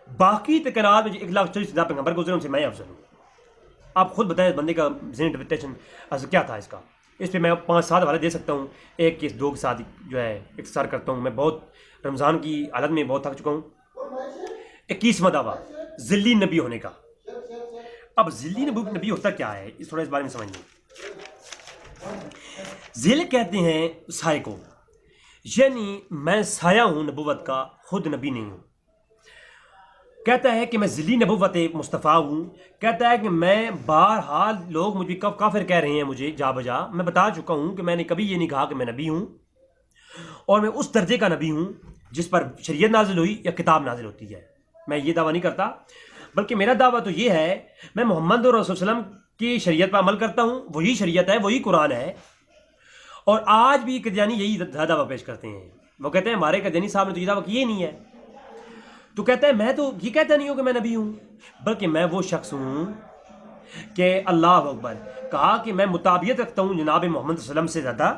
बाकी तो कायनात में 1,40,000 पैगंबर गुजरे उनसे मैं अफजल हूँ। आप खुद बताएं बंदे का इंटरप्रिटेशन क्या था इसका। इस पर मैं 5-7 हवाले दे सकता हूँ, एक केस 2 के साथ जो है इख्तिसार करता हूँ। मैं बहुत रमज़ान की हालत में बहुत थक चुका हूँ। 21वां दावा ज़िल्ली नबी होने का। अब ज़िल्ली नबी होता क्या है, इस थोड़ा इस बारे में समझिए। ज़िल कहते हैं साए को, यानी मैं साया हूँ नबूवत का, खुद नबी नहीं हूँ। कहता है कि मैं ज़िली नबूवत मुस्तफ़ा हूँ। कहता है कि मैं बहरहाल लोग मुझे कब काफिर कह रहे हैं, मुझे जा बजा मैं बता चुका हूँ कि मैंने कभी ये नहीं कहा कि मैं नबी हूँ और मैं उस दर्जे का नबी हूँ जिस पर शरीयत नाजिल हुई या किताब नाजिल होती है। मैं ये दावा नहीं करता, बल्कि मेरा दावा तो ये है मैं मोहम्मद और रसूल सल्लल्लाहु अलैहि वसल्लम की शरीयत पर अमल करता हूँ, वही शरीयत है, वही कुरान है। और आज भी कदियानी यही दावा पेश करते हैं। वो कहते हैं हमारे कदियानी साहब ने तो ये दावा किए नहीं है। तो कहता है मैं तो ये कहता नहीं हूँ कि मैं नबी हूँ, बल्कि मैं वो शख्स हूँ कि अल्लाह अकबर कहा कि मैं मुताबियत रखता हूँ जनाब मोहम्मद सल्लल्लाहु अलैहि वसल्लम से ज़्यादा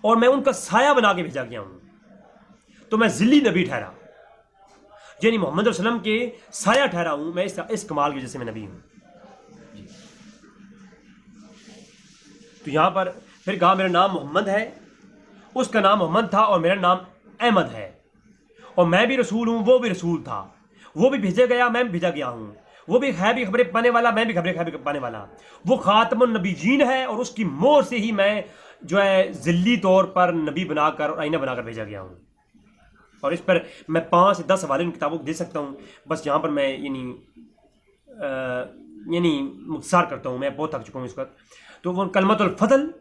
और मैं उनका साया बना के भेजा गया हूँ। तो मैं ज़िली नबी ठहरा, यानी मोहम्मद सल्लल्लाहु अलैहि वसल्लम के साया ठहरा हूँ मैं, इस कमाल की वजह से मैं नबी हूँ। तो यहाँ पर फिर कहा मेरा नाम मोहम्मद है, उसका नाम मोहम्मद था और मेरा नाम अहमद है, और मैं भी रसूल हूँ, वो भी रसूल था, वो भी भेजा गया, मैं भी भेजा गया हूँ, वो भी है भी खबरें पाने वाला, मैं भी खबरें पाने वाला। वो खातमुन नबीयीन है और उसकी मोहर से ही मैं जो है ज़िल्ली तौर पर नबी बनाकर और आईना बनाकर भेजा गया हूँ। और इस पर मैं 5 से 10 हवाले उन किताबों को दे सकता हूँ, बस यहाँ पर मैं यानी मुख्तसार करता हूँ, मैं बहुत थक चुका हूँ इस वक्त। तो वो कलमतुल फज़ल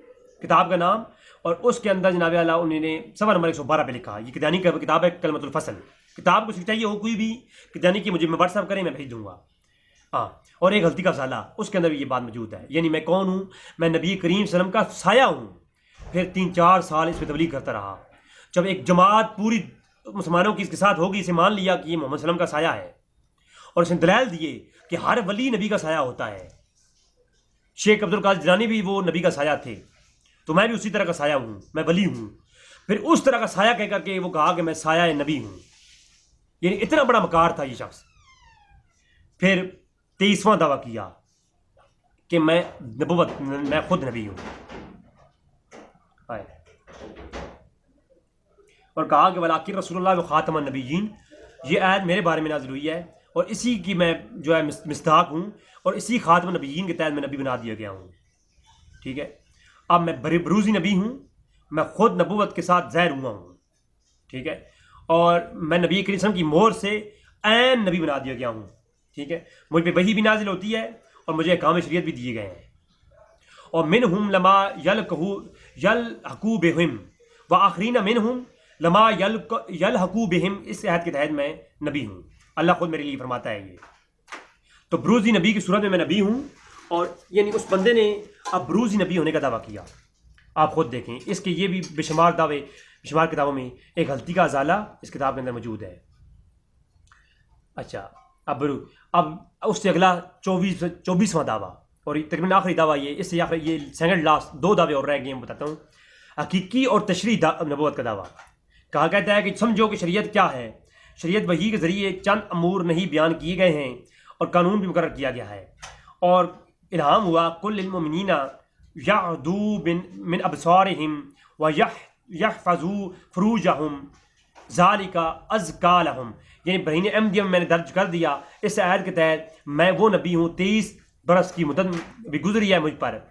किताब का नाम, और उसके अंदर जनाब आला उन्होंने सफ़र नंबर 112 पे लिखा। ये कदियानी का किताब है कलमतुल फज़ल। किताब कुछ चाहिए हो कोई भी कदियानी की मुझे मैं व्हाट्सअप करें, मैं भेज दूंगा। हाँ, और एक गलती का साला, उसके अंदर भी ये बात मौजूद है, यानी मैं कौन हूँ, मैं नबी करीम सल्लल्लाहु अलैहि वसल्लम का साया हूँ। फिर 3-4 साल इस पर तबलीग करता रहा। जब एक जमात पूरी मुसलमानों की इसके साथ होगी, इसे मान लिया कि ये मोहम्मद सल्लल्लाहु अलैहि वसल्लम का साया है, और इसने दलाइल दिए कि हर वली नबी का साया होता है। शेख अब्दुल कादिर जिलानी भी वो नबी का साया थे, तो मैं भी उसी तरह का साया हूँ, मैं वली हूँ। फिर उस तरह का साया कह करके वो कहा कि मैं साया नबी हूँ, यानी इतना बड़ा मकार था ये शख्स। फिर 23वां दावा किया कि मैं नबूवत, मैं खुद नबी हूँ, और कहा कि वलाकिन रसूलुल्लाह व खातमुन नबिय्यीन, ये आयत मेरे बारे में नाज़िल हुई है और इसी की मैं जो है मिस्ताक हूँ, और इसी खातमुन नबिय्यीन के तहत मैं नबी बना दिया गया हूँ। ठीक है, अब मैं बरूज़ी नबी हूँ, मैं खुद नबूवत के साथ ज़ाहिर हुआ हूँ। ठीक है, और मैं नबी करीम सल्लल्लाहु अलैहि वसल्लम की मोहर से ऐन नबी बना दिया गया हूँ। ठीक है, मुझ पर वही भी नाजिल होती है और मुझे अहकाम शरीयत भी दिए गए हैं। और मिनहुम लमा यलहकू बिहिम व आखरीन मिनहुम लमा यलहकू बिहिम, इस आयत के तहत मैं नबी हूँ। अल्लाह खुद मेरे लिए फरमाता है ये। तो बरूज़ी नबी की सूरत में मैं नबी हूँ, और यानी उस बंदे ने अब बरूज़ी नबी होने का दावा किया। आप खुद देखें, इसके ये भी बेशुमार दावे, बेशुमार किताबों में एक गलती का अजाला इस किताब के अंदर मौजूद है। अच्छा, अब उससे अगला 24वां दावा, और तकरीबन आखिरी दावा इससे आखिर ये सेकंड लास्ट 2 दावे और रह गए, मैं बताता हूँ। हकीकी और तशरीह नबूवत का दावा। कहा कहता है कि समझो कि शरीयत क्या है। शरीयत वही के ज़रिए चंद अमूर नहीं बयान किए गए हैं और कानून भी मुकर्रर किया गया है, और इल्हाम हुआ कुल्लिल मुमिनीना यअदू मिन अबसारिहिम व यहफज़ू फुरूजहुम ज़ालिका अज़का लहुम। यानी बरीन अहमदिया में मैंने दर्ज कर दिया इस आयत के तहत मैं वो नबी हूँ, 23 बरस की मुद्दत भी गुजरी है मुझ पर,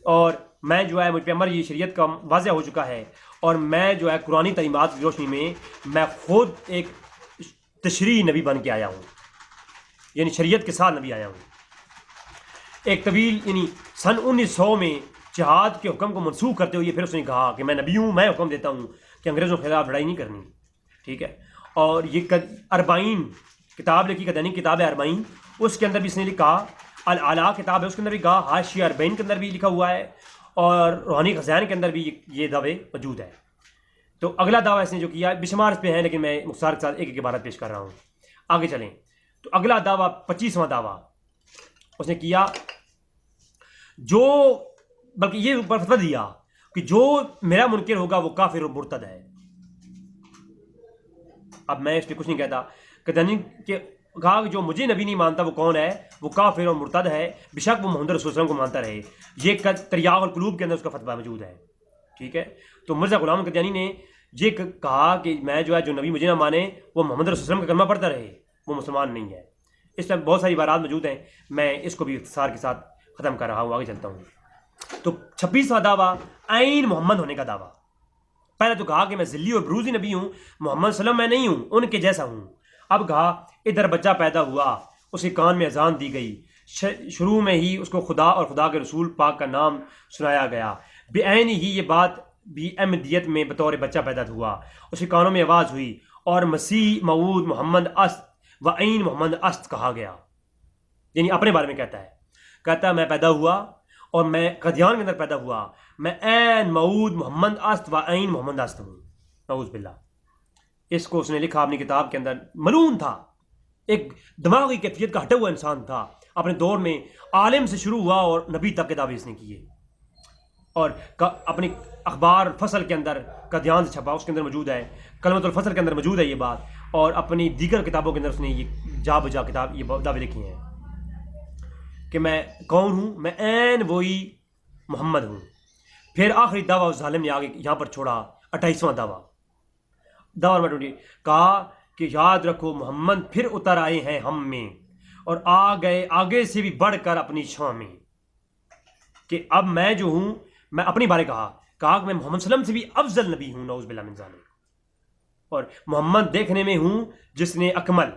और मैं जो है मुझ पर अमर ये शरीयत का वाज़ह हो चुका है, और मैं जो है कुरानी तलीमात की रोशनी में मैं खुद एक तशरीह नबी बन के आया हूँ, यानी शरीयत के साथ नबी आया हूँ। एक तवील यानी सन 1900 में जिहाद के हुक्म को मनसूख करते हुए फिर उसने कहा कि मैं नबी हूँ, मैं हुक्म देता हूँ कि अंग्रेज़ों के खिलाफ लड़ाई नहीं करनी, ठीक है। और ये 40 किताब लिखी, कदनी किताब है 40, उसके अंदर भी इसने लिखा, अल आला किताब है उसके अंदर भी कहा, हाशिया 40 के अंदर भी लिखा हुआ है, और रूहानी खज़ान के अंदर भी ये दावे मौजूद है। तो अगला दावा इसने जो किया बेशुमार इस पे है, लेकिन मैं मुख्तार के साथ एक एक इबारत पेश कर रहा हूँ। आगे चलें तो अगला दावा 25वां दावा उसने किया, जो बल्कि ये फतवा दिया कि जो मेरा मुनकिर होगा वो काफिर और मुर्तद है। अब मैं इसलिए कुछ नहीं कहता, कदनी के कहा कि जो मुझे नबी नहीं मानता वो कौन है, वो काफिर और मुर्तद है, बेशक वो मोहम्मद रसूल को मानता रहे। ये तरियाग और कुलूब के अंदर उसका फतवा मौजूद है, ठीक है। तो मिर्ज़ा गुलाम कदियानी ने ये कहा कि मैं जो है जो नबी मुझे ना माने वो मोहम्मद रसूल का कलमा पढ़ता रहे, वो मुसलमान नहीं है। इस पर बहुत सारी बारात मौजूद हैं, मैं इसको भी इख्तिसार के साथ ख़त्म कर रहा हूँ, आगे चलता हूँ। तो 26वां दावा आइन मोहम्मद होने का दावा। पहले तो कहा कि मैं ज़िल्ली और बरूज़ी नबी हूँ, मोहम्मद सल्लम मैं नहीं हूँ, उनके जैसा हूँ। अब कहा इधर बच्चा पैदा हुआ, उसके कान में अजान दी गई, शुरू में ही उसको खुदा और खुदा के रसूल पाक का नाम सुनाया गया, बेआईन ही ये बात भी अहमदियत में बतौर बच्चा पैदा हुआ, उसके कानों में आवाज़ हुई और मसीह मऊद मोहम्मद अस्त व आइन मोहम्मद अस्त कहा गया। यानी अपने बारे में कहता है मैं पैदा हुआ और मैं कदियान के अंदर पैदा हुआ, मैं ऐन मऊद मोहम्मद अस्त व आइन मोहम्मद अस्त हूँ, नऊज़ बिल्लाह। इसको उसने लिखा अपनी किताब के अंदर। मलून था, एक दिमागी कैफियत का हटा हुआ इंसान था, अपने दौर में आलिम से शुरू हुआ और नबी तक के दावे इसने किए, और अपनी अखबार फसल के अंदर कदियान से छपा, उसके अंदर मौजूद है, कलमतुल फसल के अंदर मौजूद है ये बात, और अपनी दीगर किताबों के अंदर उसने ये जा बजा किताब ये दावे लिखे हैं कि मैं कौन हूँ, मैं ऐन वही मोहम्मद हूँ। फिर आखिरी दावा उस जालिम ने आगे यहाँ पर छोड़ा, 28वां दावा नंबर 20, कहा कि याद रखो मोहम्मद फिर उतर आए हैं हम में और आ गए आगे से भी बढ़कर अपनी छां में, कि अब मैं जो हूँ, मैं अपनी बारे कहा कि मैं मोहम्मद सल्लम से भी अफजल नबी हूँ, नऊज़ बिल्लाह मिन ज़ालिक। और मोहम्मद देखने में हूँ जिसने अकमल,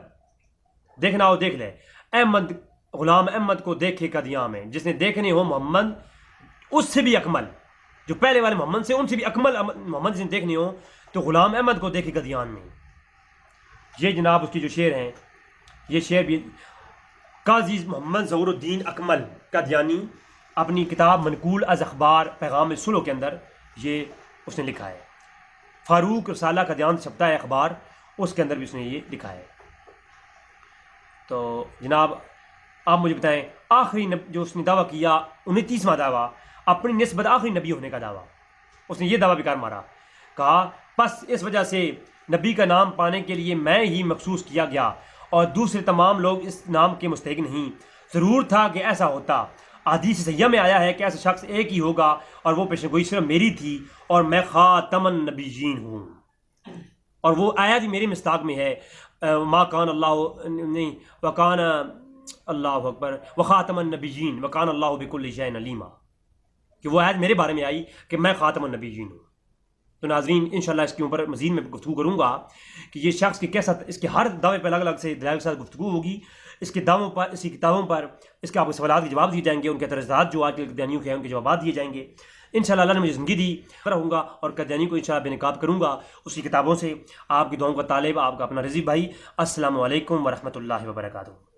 देखना हो देख ले, अहमद गुलाम अहमद को देखे कदियां में, जिसने देखने हो मोहम्मद उससे भी अकमल, जो पहले वाले मोहम्मद से उनसे भी अकमल मोहम्मद जिसने देखने हो तो गुलाम अहमद को देखे कदियान में। ये जनाब उसकी जो शेर हैं, ये शेर भी काजी मोहम्मद ज़हूरुद्दीन अकमल कदियानी अपनी किताब मनकूल अज़ अखबार पैगाम सुलह के अंदर ये उसने लिखा है। फारूक रसाला कदियान छपता है अखबार, उसके अंदर भी उसने ये लिखा है। तो जनाब आप मुझे बताएं, आखिरी जो उसने दावा किया 29वां दावा, अपनी निस्बत आखिरी नबी होने का दावा, उसने ये दावा बेकार मारा। कहा बस इस वजह से नबी का नाम पाने के लिए मैं ही मखसूस किया गया और दूसरे तमाम लोग इस नाम के मुस्तहिक नहीं। ज़रूर था कि ऐसा होता, हदीस सैय्यह में आया है कि ऐसा शख्स एक ही होगा और वो पेशगोई सिर्फ मेरी थी और मैं खातमन नबीयीन हूँ। और वो आयत भी मेरे मिस्ताक में है, मा कान अल्लाह नहीं वकान अल्लाहु अकबर व खातमन नबीयीन वकान अल्लाहु बिकुल्लि शैइन अलीमा, कि वो आयत मेरे बारे में आई कि मैं खातमन नबीयीन हूँ। तो नाज़रीन इंशाल्लाह इसके ऊपर मज़ीद में गुफ्तगू करूँगा कि ये शख्स के कैसा, इसके हर दावे पर अलग अलग से दलाइल के साथ गुफ्तगू होगी, इसके दावों पर, इसकी किताबों पर, इसके आपको सवालात के जवाब दिए जाएंगे, उनके तर्ज़ात जो आज के कदियानियों के हैं उनके जवाब दिए जाएंगे। इंशाल्लाह अल्लाह ने मुझे ज़िंदगी दी रहूँगा और कदियानी को इंशाल्लाह बेनकाब करूँगा उसकी किताबों से। आपकी दुआओं का तालिब आपका अपना रज़ी भाई। अस्सलामु अलैकुम व रहमतुल्लाहि व बरकातुहू।